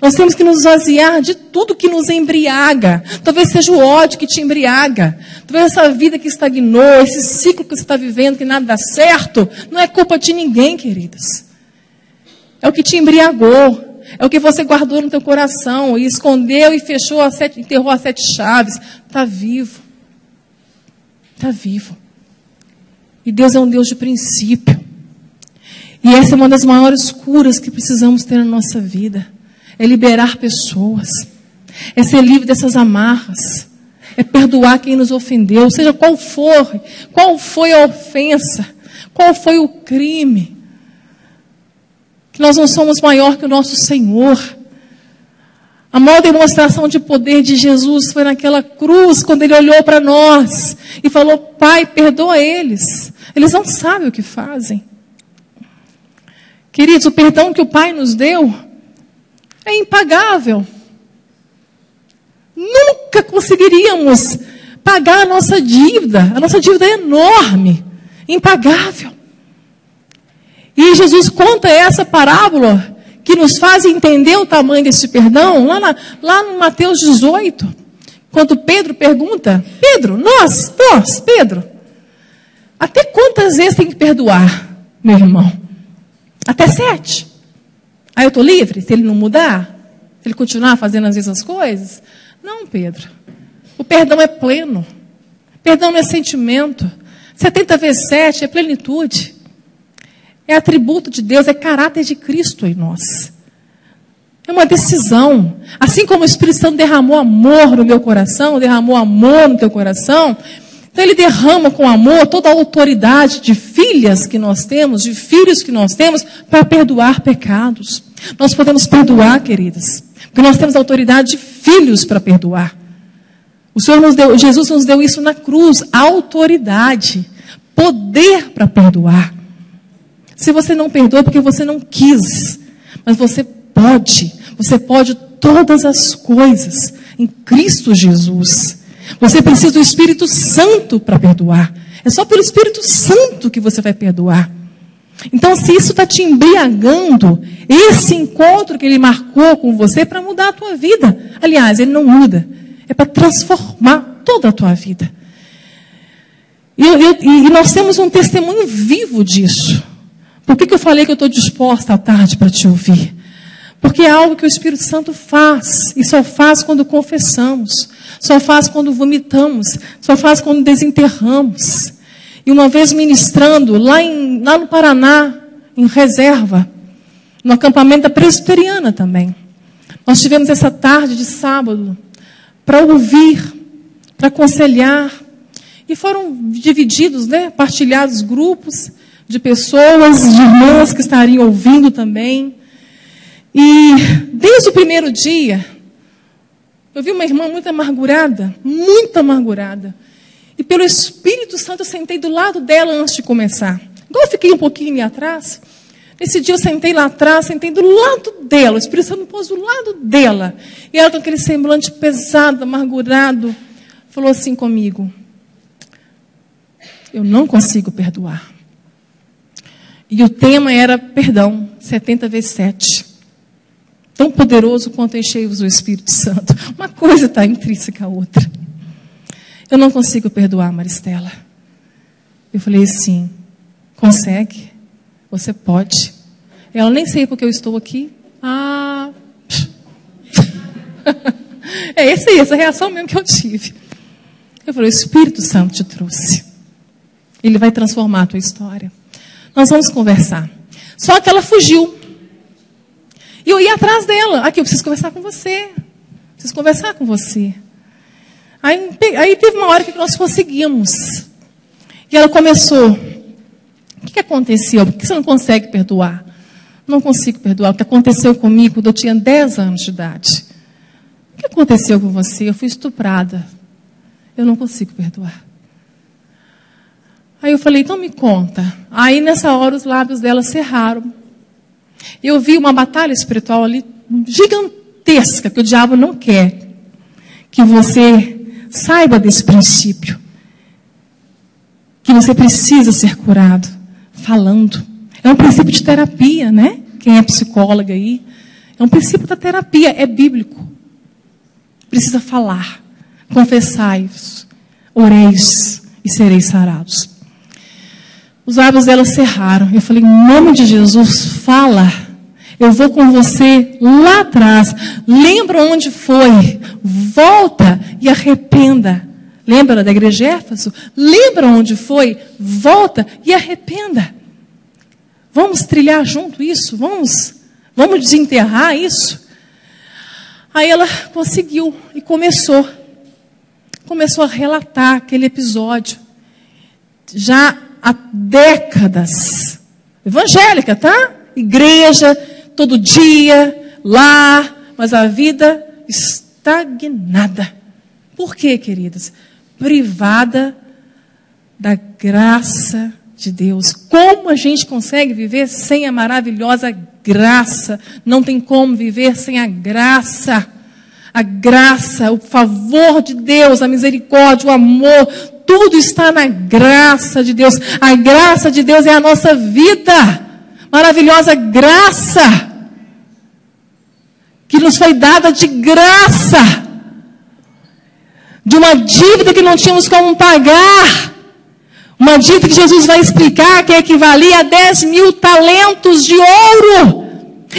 Nós temos que nos esvaziar de tudo que nos embriaga. Talvez seja o ódio que te embriaga. Talvez essa vida que estagnou, esse ciclo que você está vivendo, que nada dá certo, não é culpa de ninguém, queridos. É o que te embriagou. É o que você guardou no teu coração e escondeu e fechou, enterrou as 7 chaves. Está vivo. Está vivo. E Deus é um Deus de princípio. E essa é uma das maiores curas que precisamos ter na nossa vida. É liberar pessoas. É ser livre dessas amarras. É perdoar quem nos ofendeu. Seja qual foi a ofensa. Qual foi o crime. Que nós não somos maior que o nosso Senhor. A maior demonstração de poder de Jesus foi naquela cruz, quando Ele olhou para nós e falou: Pai, perdoa eles. Eles não sabem o que fazem. Queridos, o perdão que o Pai nos deu é impagável. Nunca conseguiríamos pagar a nossa dívida. A nossa dívida é enorme, impagável. E Jesus conta essa parábola que nos faz entender o tamanho desse perdão, lá no Mateus 18, quando Pedro pergunta: Pedro, nós, Pedro, até quantas vezes tem que perdoar, meu irmão? Até 7. Aí eu estou livre? Se ele não mudar? Se ele continuar fazendo as mesmas coisas? Não, Pedro. O perdão é pleno. Perdão não é sentimento. 70 vezes 7 é plenitude. É atributo de Deus, é caráter de Cristo em nós. É uma decisão. Assim como o Espírito Santo derramou amor no meu coração, derramou amor no teu coração, então ele derrama com amor toda a autoridade de filhas que nós temos, de filhos que nós temos, para perdoar pecados. Nós podemos perdoar, queridas, porque nós temos autoridade de filhos para perdoar. O Senhor nos deu, Jesus nos deu isso na cruz, autoridade, poder para perdoar. Se você não perdoa, é porque você não quis, mas você pode todas as coisas em Cristo Jesus. Você precisa do Espírito Santo para perdoar. É só pelo Espírito Santo que você vai perdoar. Então, se isso está te embriagando, esse encontro que Ele marcou com você é para mudar a tua vida. Aliás, Ele não muda. É para transformar toda a tua vida. E nós temos um testemunho vivo disso. Por que eu falei que eu estou disposta à tarde para te ouvir? Porque é algo que o Espírito Santo faz. E só faz quando confessamos. Só faz quando vomitamos. Só faz quando desenterramos. E uma vez ministrando lá no Paraná, em Reserva, no acampamento da Presbiteriana também. Nós tivemos essa tarde de sábado para ouvir, para aconselhar. E foram divididos, partilhados grupos de pessoas, de irmãs que estariam ouvindo também. E desde o primeiro dia, eu vi uma irmã muito amargurada. E pelo Espírito Santo eu sentei do lado dela antes de começar. Igual eu fiquei um pouquinho ali atrás. Nesse dia eu sentei lá atrás, sentei do lado dela. O Espírito Santo me pôs do lado dela. E ela com aquele semblante pesado, amargurado, falou assim comigo: eu não consigo perdoar. E o tema era perdão, 70 vezes 7. Tão poderoso quanto enchei-vos o Espírito Santo. Uma coisa está intrínseca à outra. Eu não consigo perdoar, Maristela. Eu falei assim: consegue? Você pode. Ela: nem sei porque eu estou aqui. É essa reação mesmo que eu tive. Eu falei: o Espírito Santo te trouxe. Ele vai transformar a tua história. Nós vamos conversar. Só que ela fugiu. E eu ia atrás dela. Aqui, eu preciso conversar com você. Preciso conversar com você. Aí teve uma hora que nós conseguimos. E ela começou: o que aconteceu? Por que você não consegue perdoar? Não consigo perdoar. O que aconteceu comigo quando eu tinha 10 anos de idade? O que aconteceu com você? Eu fui estuprada. Eu não consigo perdoar. Aí eu falei: então me conta. Aí nessa hora os lábios dela cerraram. Eu vi uma batalha espiritual ali gigantesca, que o diabo não quer que você saiba desse princípio. Que você precisa ser curado falando. É um princípio de terapia, né? Quem é psicóloga aí. É um princípio da terapia, é bíblico. Precisa falar. Confessai-vos, oreis e sereis sarados. Os lábios dela cerraram. Eu falei: em nome de Jesus, fala. Eu vou com você lá atrás. Lembra onde foi. Volta e arrependa. Lembra da igreja de Éfeso? Lembra onde foi. Volta e arrependa. Vamos trilhar junto isso? Vamos desenterrar isso? Aí ela conseguiu e começou a relatar aquele episódio. Já há décadas. Evangélica, tá? Igreja, todo dia, lá, mas a vida estagnada. Por quê, queridas? Privada da graça de Deus. Como a gente consegue viver sem a maravilhosa graça? Não tem como viver sem a graça. A graça, o favor de Deus, a misericórdia, o amor, tudo está na graça de Deus. A graça de Deus é a nossa vida. Maravilhosa graça que nos foi dada de graça, de uma dívida que não tínhamos como pagar. Uma dívida que Jesus vai explicar que equivalia a 10.000 talentos de ouro.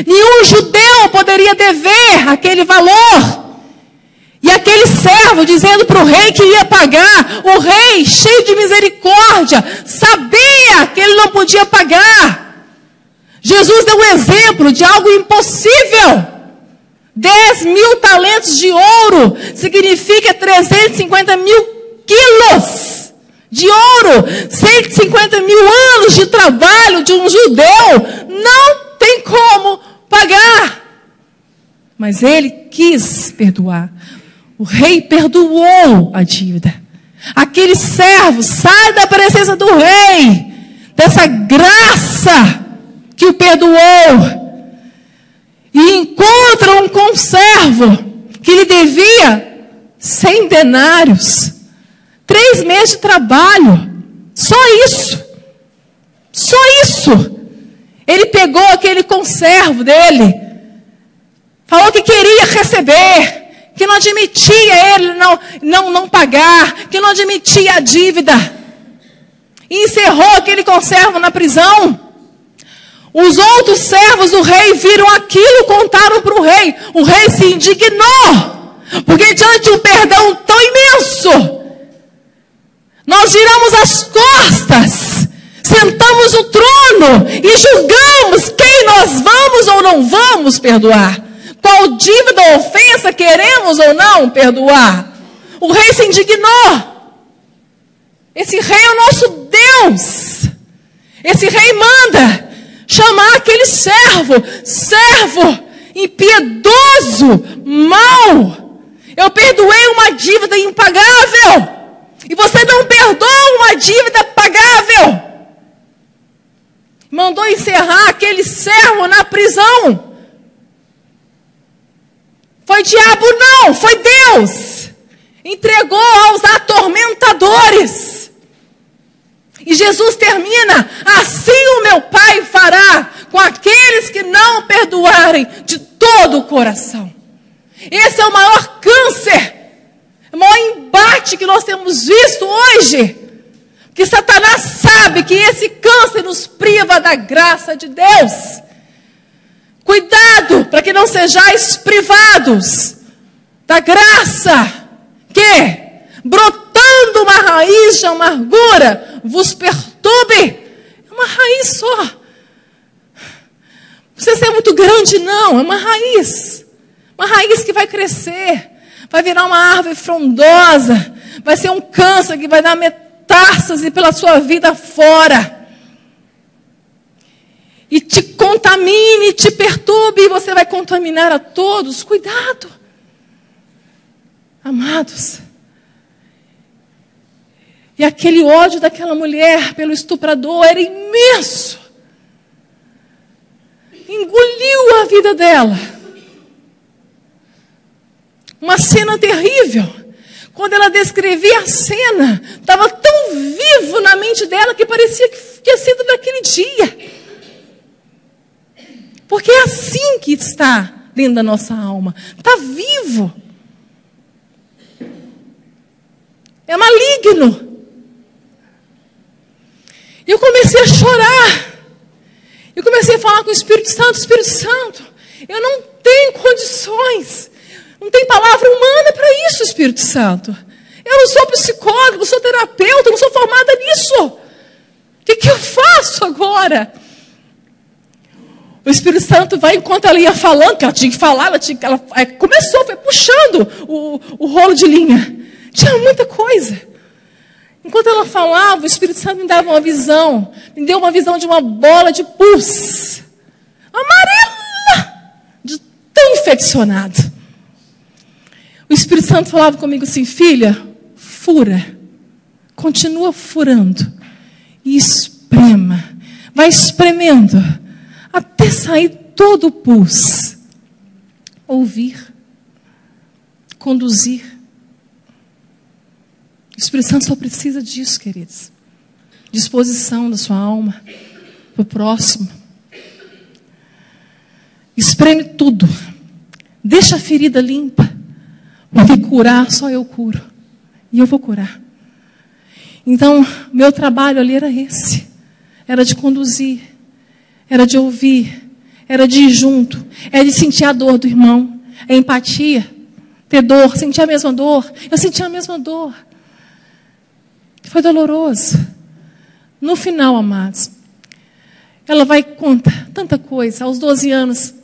Nenhum judeu poderia dever aquele valor. E aquele servo dizendo para o rei que ia pagar, o rei, cheio de misericórdia, sabia que ele não podia pagar. Jesus deu um exemplo de algo impossível. 10.000 talentos de ouro significa 350 mil quilos de ouro. 150 mil anos de trabalho de um judeu não tem como pagar. Mas ele quis perdoar. O rei perdoou a dívida. Aquele servo sai da presença do rei, dessa graça que o perdoou, e encontra um conservo que lhe devia 100 denários, 3 meses de trabalho, só isso. Só isso. Ele pegou aquele conservo dele, falou que queria receber, que não admitia ele não pagar, que não admitia a dívida. E encerrou aquele conservo na prisão. Os outros servos do rei viram aquilo, contaram para o rei. O rei se indignou, porque diante de um perdão tão imenso, nós viramos as costas, sentamos no trono e julgamos quem nós vamos ou não vamos perdoar. Qual dívida ou ofensa queremos ou não perdoar? O rei se indignou. Esse rei é o nosso Deus. Esse rei manda chamar aquele servo impiedoso, mau. Eu perdoei uma dívida impagável, e você não perdoa uma dívida pagável. Mandou encerrar aquele servo na prisão. Foi diabo? Não, foi Deus. Entregou aos atormentadores. E Jesus termina: assim o meu Pai fará com aqueles que não perdoarem de todo o coração. Esse é o maior câncer, o maior embate que nós temos visto hoje. Que Satanás sabe que esse câncer nos priva da graça de Deus. Cuidado para que não sejais privados da graça que, brotando uma raiz de amargura, vos perturbe. É uma raiz só. Não precisa ser muito grande, não. É uma raiz. Uma raiz que vai crescer. Vai virar uma árvore frondosa. Vai ser um câncer que vai dar metástase pela sua vida fora. E te contamine, te perturbe, e você vai contaminar a todos. Cuidado. Amados. E aquele ódio daquela mulher pelo estuprador era imenso. Engoliu a vida dela. Uma cena terrível. Quando ela descrevia a cena, estava tão vivo na mente dela que parecia que tinha sido naquele dia. Porque é assim que está dentro da nossa alma. Está vivo. É maligno. E eu comecei a chorar. Eu comecei a falar com o Espírito Santo, eu não tenho condições. Não tem palavra humana para isso, Espírito Santo. Eu não sou psicólogo, não sou terapeuta, não sou formada nisso. O que eu faço agora? O Espírito Santo vai, enquanto ela ia falando, que ela tinha que falar, ela começou, foi puxando o rolo de linha. Tinha muita coisa. Enquanto ela falava, o Espírito Santo me dava uma visão. Me deu uma visão de uma bola de pus. Amarela. De tão infeccionado. O Espírito Santo falava comigo assim: filha, fura. Continua furando. E esprema. Vai espremendo. Até sair todo o pus. Ouvir. Conduzir. O Espírito Santo só precisa disso, queridos. Disposição da sua alma para o próximo. Espreme tudo. Deixa a ferida limpa. Porque curar, só eu curo. E eu vou curar. Então, meu trabalho ali era esse. Era de conduzir, era de ouvir, era de ir junto, era de sentir a dor do irmão, a empatia, ter dor, sentir a mesma dor. Eu sentia a mesma dor. Foi doloroso. No final, amados, ela vai contar tanta coisa. Aos 12 anos,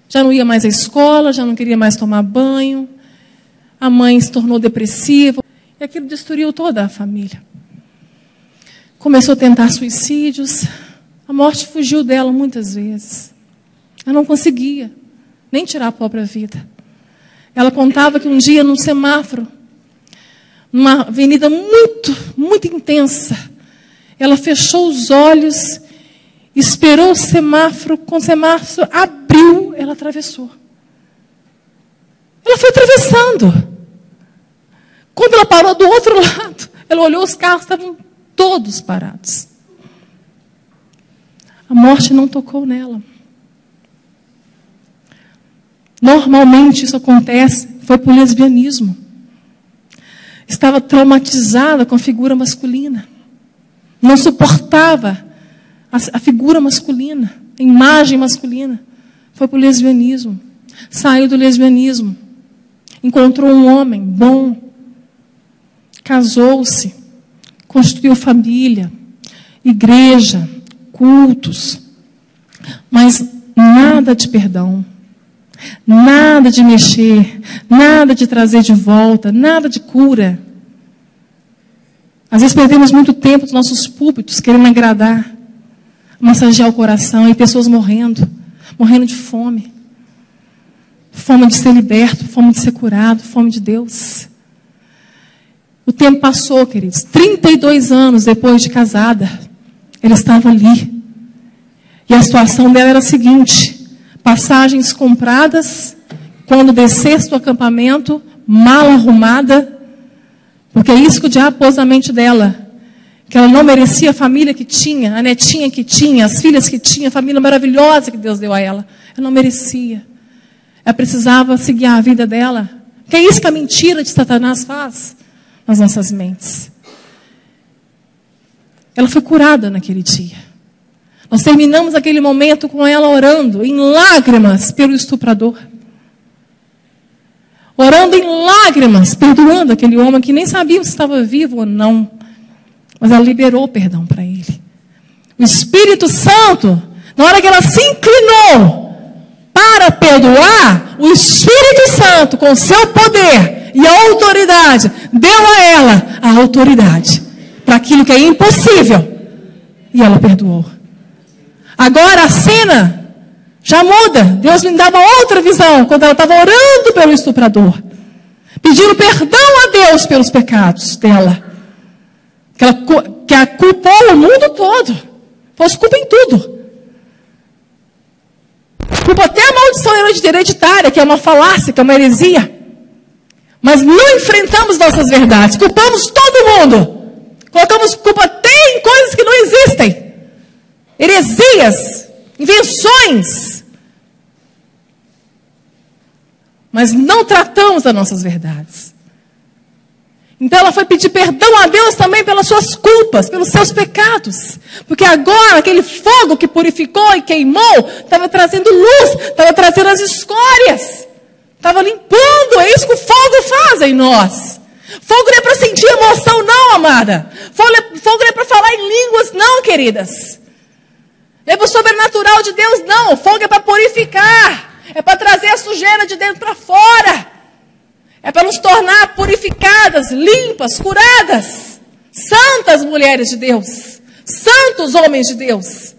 já não ia mais à escola, já não queria mais tomar banho. A mãe se tornou depressiva. E aquilo destruiu toda a família. Começou a tentar suicídios. A morte fugiu dela muitas vezes. Ela não conseguia nem tirar a própria vida. Ela contava que um dia, num semáforo, numa avenida muito intensa, ela fechou os olhos, esperou o semáforo, quando o semáforo abriu, ela atravessou. Ela foi atravessando. Quando ela parou do outro lado, ela olhou, os carros estavam todos parados. A morte não tocou nela. Normalmente isso acontece, foi por lesbianismo. Estava traumatizada com a figura masculina. Não suportava a figura masculina, a imagem masculina. Foi por lesbianismo. Saiu do lesbianismo. Encontrou um homem bom. Casou-se. Construiu família. Igreja. Cultos. Mas nada de perdão. Nada de mexer, nada de trazer de volta, nada de cura. Às vezes perdemos muito tempo dos nossos púlpitos querendo agradar, massagear o coração, e pessoas morrendo de fome. Fome de ser liberto, fome de ser curado, fome de Deus. O tempo passou, queridos. 32 anos depois de casada, ela estava ali. E a situação dela era a seguinte: passagens compradas, quando descesse do acampamento, mal arrumada, porque é isso que o diabo pôs na mente dela, que ela não merecia a família que tinha, a netinha que tinha, as filhas que tinha, a família maravilhosa que Deus deu a ela. Ela não merecia. Ela precisava seguir a vida dela. Que é isso que a mentira de Satanás faz nas nossas mentes. Ela foi curada naquele dia. Nós terminamos aquele momento com ela orando em lágrimas pelo estuprador. Orando em lágrimas, perdoando aquele homem que nem sabia se estava vivo ou não. Mas ela liberou perdão para ele. O Espírito Santo, na hora que ela se inclinou para perdoar, o Espírito Santo, com seu poder e a autoridade, deu a ela a autoridade para aquilo que é impossível. E ela perdoou. Agora a cena já muda. Deus me dava outra visão quando ela estava orando pelo estuprador, pedindo perdão a Deus pelos pecados dela, que a culpou o mundo todo, pôs culpa em tudo, culpa até a maldição hereditária, que é uma falácia, que é uma heresia. Mas não enfrentamos nossas verdades, culpamos todo mundo, colocamos culpa até em coisas que não existem. Heresias, invenções. Mas não tratamos das nossas verdades. Então ela foi pedir perdão a Deus também pelas suas culpas, pelos seus pecados. Porque agora aquele fogo que purificou e queimou, estava trazendo luz, estava trazendo as escórias. Estava limpando, é isso que o fogo faz em nós. Fogo não é para sentir emoção não, amada. Fogo não é para falar em línguas não, queridas. Não é para o sobrenatural de Deus, não. O fogo é para purificar. É para trazer a sujeira de dentro para fora. É para nos tornar purificadas, limpas, curadas. Santas mulheres de Deus. Santos homens de Deus.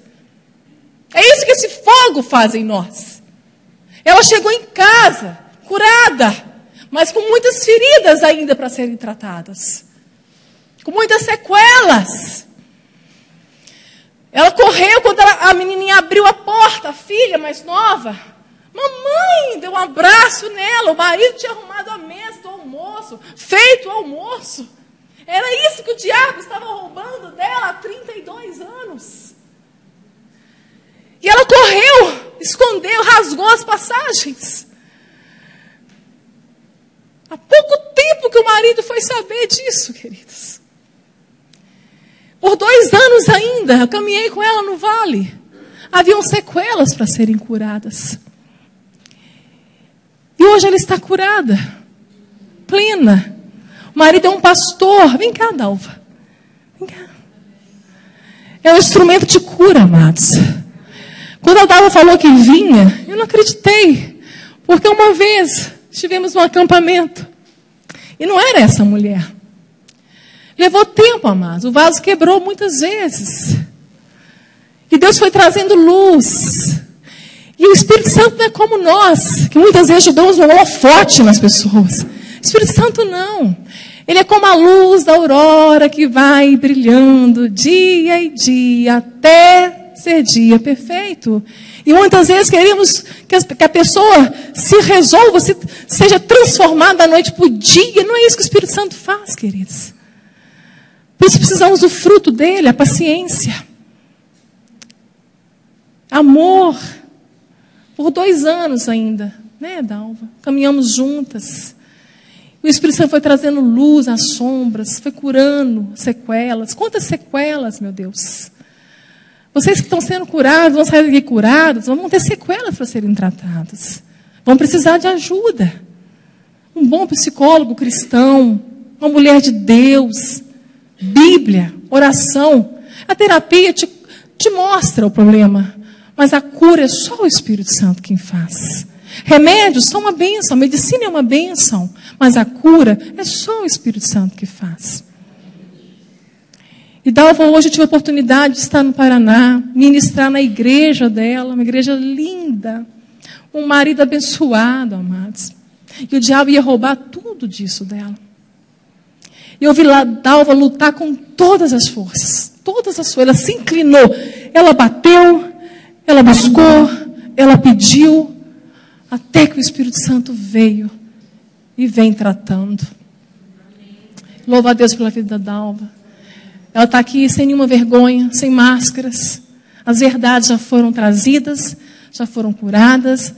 É isso que esse fogo faz em nós. Ela chegou em casa, curada, mas com muitas feridas ainda para serem tratadas. Com muitas sequelas. Ela correu quando a menininha abriu a porta, a filha mais nova. Mamãe, deu um abraço nela. O marido tinha arrumado a mesa do almoço, feito o almoço. Era isso que o diabo estava roubando dela há 32 anos. E ela correu, escondeu, rasgou as passagens. Há pouco tempo que o marido foi saber disso, queridos. Por 2 anos ainda, eu caminhei com ela no vale. Haviam sequelas para serem curadas. E hoje ela está curada, plena. O marido é um pastor. Vem cá, Dalva. Vem cá. É um instrumento de cura, amados. Quando a Dalva falou que vinha, eu não acreditei. Porque uma vez estivemos num acampamento. E não era essa mulher. Levou tempo, amados. O vaso quebrou muitas vezes. E Deus foi trazendo luz. E o Espírito Santo não é como nós, que muitas vezes damos um holofote nas pessoas. O Espírito Santo não. Ele é como a luz da aurora que vai brilhando dia e dia até ser dia perfeito. E muitas vezes queremos que a pessoa se resolva, seja transformada da noite para o dia. Não é isso que o Espírito Santo faz, queridos. Por isso precisamos do fruto dele, a paciência. Amor. Por 2 anos ainda, né, Dalva? Caminhamos juntas. O Espírito Santo foi trazendo luz às sombras, foi curando sequelas. Quantas sequelas, meu Deus? Vocês que estão sendo curados, vão sair daqui curados, vão ter sequelas para serem tratadas. Vão precisar de ajuda. Um bom psicólogo cristão, uma mulher de Deus, Bíblia, oração. A terapia te mostra o problema, mas a cura é só o Espírito Santo quem faz. Remédios são uma bênção, a medicina é uma bênção, mas a cura é só o Espírito Santo que faz. E Dalva, hoje eu tive a oportunidade de estar no Paraná, ministrar na igreja dela, uma igreja linda, um marido abençoado, amados. E o diabo ia roubar tudo disso dela. E eu vi lá Dalva lutar com todas as forças, ela se inclinou, ela bateu, ela buscou, ela pediu, até que o Espírito Santo veio e vem tratando. Louva a Deus pela vida da Dalva. Ela está aqui sem nenhuma vergonha, sem máscaras. As verdades já foram trazidas, já foram curadas.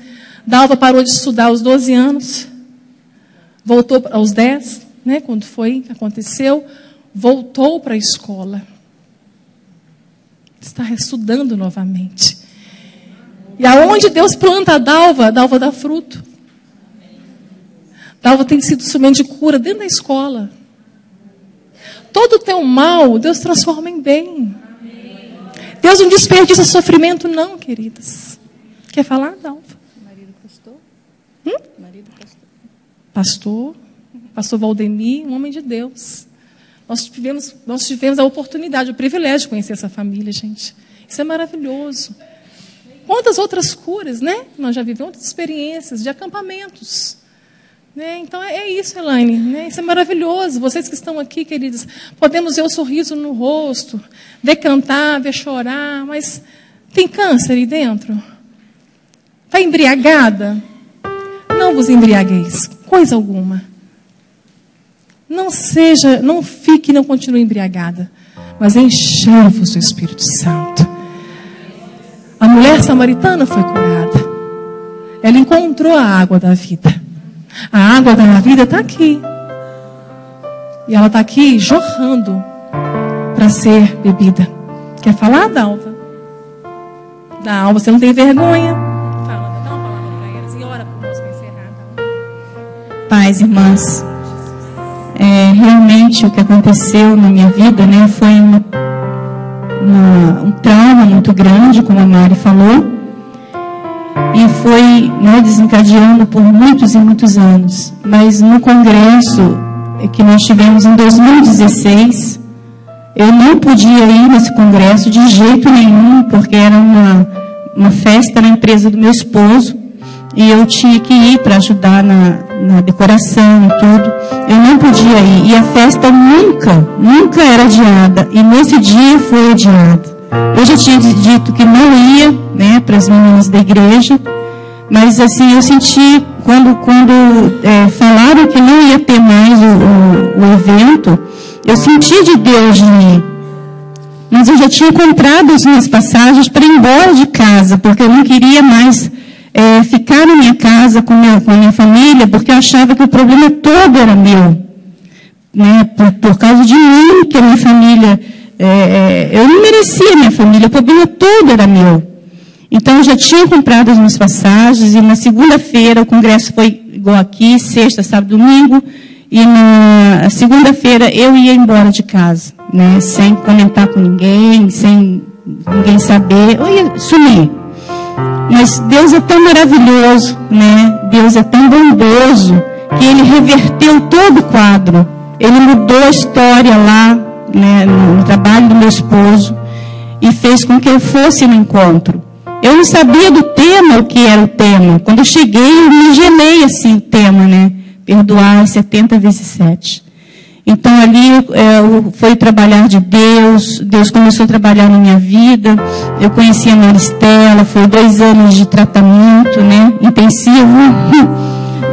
Dalva parou de estudar aos 12 anos, voltou aos 10, né, quando foi que aconteceu, voltou para a escola. Está estudando novamente. E aonde Deus planta a Dalva dá fruto. Dalva tem sido instrumento de cura dentro da escola. Todo o teu mal, Deus transforma em bem. Deus não desperdiça sofrimento, não, queridas. Quer falar, Dalva? Marido pastor? Marido pastor. Pastor Valdemir, um homem de Deus. Nós tivemos a oportunidade, o privilégio de conhecer essa família, gente. Isso é maravilhoso. Quantas outras curas, né? Nós já vivemos outras experiências de acampamentos. Né? Então, é isso, Elaine. Né? Isso é maravilhoso. Vocês que estão aqui, queridos, podemos ver o sorriso no rosto, ver cantar, ver chorar, mas tem câncer aí dentro? Está embriagada? Não vos embriagueis, coisa alguma. Não fique e não continue embriagada, mas enchei-vos do Espírito Santo. A mulher samaritana foi curada. Ela encontrou a água da vida. A água da vida está aqui. E ela está aqui jorrando para ser bebida. Quer falar, Dalva? Dalva, você não tem vergonha? Fala, dá uma palavra para elas e ora por nós para encerrar. Paz, irmãs. Realmente o que aconteceu na minha vida, né, foi um trauma muito grande, como a Mari falou, e foi, né, desencadeando por muitos e muitos anos. Mas no congresso que nós tivemos em 2016, eu não podia ir nesse congresso de jeito nenhum, porque era uma festa na empresa do meu esposo, e eu tinha que ir para ajudar na decoração e tudo. Eu não podia ir. E a festa nunca era adiada. E nesse dia foi adiada. Eu já tinha dito que não ia, né, para as meninas da igreja. Mas assim, eu senti, quando falaram que não ia ter mais o evento, eu senti de Deus de mim. Mas eu já tinha comprado as minhas passagens para ir embora de casa, porque eu não queria mais ficar na minha casa com a minha família, porque eu achava que o problema todo era meu. Né? Por causa de mim, que a minha família eu não merecia minha família, o problema todo era meu. Então, eu já tinha comprado as minhas passagens, e na segunda-feira, o congresso foi igual aqui, sexta, sábado, domingo, e na segunda-feira eu ia embora de casa, né, sem comentar com ninguém, sem ninguém saber, eu ia sumir. Mas Deus é tão maravilhoso, né? Deus é tão bondoso, que Ele reverteu todo o quadro. Ele mudou a história lá, né, no trabalho do meu esposo, e fez com que eu fosse no encontro. Eu não sabia do tema, o que era o tema. Quando eu cheguei, eu me gelei assim o tema, né? Perdoar 70 vezes 7. Então, ali foi o trabalhar de Deus. Deus começou a trabalhar na minha vida. Eu conheci a Maristela, foi 2 anos de tratamento, né, intensivo.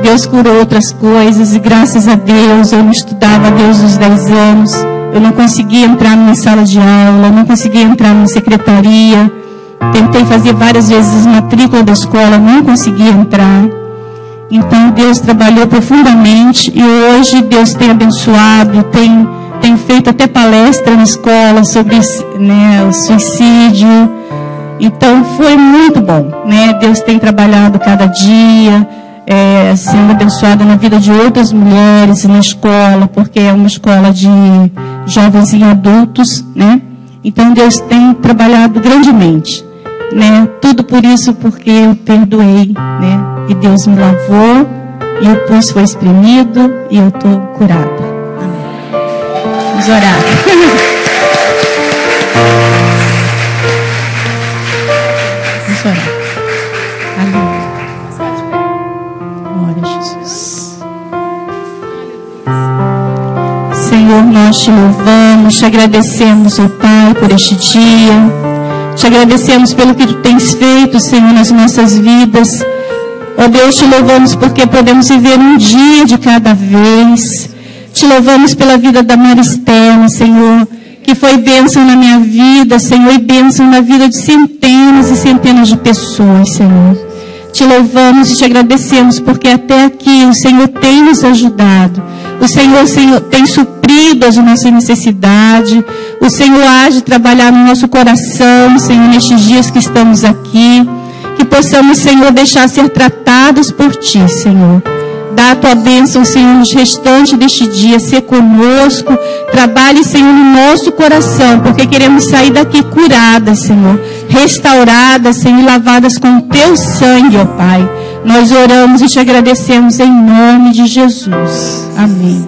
Deus curou outras coisas, e graças a Deus, eu não estudava desde os 10 anos. Eu não conseguia entrar numa sala de aula, não conseguia entrar numa secretaria. Tentei fazer várias vezes a matrícula da escola, não conseguia entrar. Então, Deus trabalhou profundamente, e hoje Deus tem abençoado, tem feito até palestra na escola sobre, né, o suicídio. Então, foi muito bom, né? Deus tem trabalhado cada dia, sendo abençoado na vida de outras mulheres na escola, porque é uma escola de jovens e adultos, né? Então, Deus tem trabalhado grandemente, né? Tudo por isso, porque eu perdoei, né? E Deus me lavou, e o pulso foi espremido, e eu estou curada. Amém. Vamos orar. Vamos orar. Aleluia. Glória a Jesus. Senhor, nós te louvamos, te agradecemos, ó Pai, por este dia. Te agradecemos pelo que tu tens feito, Senhor, nas nossas vidas. Ó Deus, te louvamos porque podemos viver um dia de cada vez. Te louvamos pela vida da Maristela, Senhor, que foi bênção na minha vida, Senhor, e bênção na vida de centenas e centenas de pessoas, Senhor. Te louvamos e te agradecemos porque até aqui o Senhor tem nos ajudado. O Senhor, tem suprido as nossas necessidades. O Senhor há de trabalhar no nosso coração, Senhor, nestes dias que estamos aqui. Que possamos, Senhor, deixar ser tratados por Ti, Senhor. Dá a Tua bênção, Senhor, nos restantes deste dia. Ser conosco. Trabalhe, Senhor, no nosso coração. Porque queremos sair daqui curadas, Senhor. Restauradas, Senhor, e lavadas com o Teu sangue, ó Pai. Nós oramos e Te agradecemos em nome de Jesus. Amém.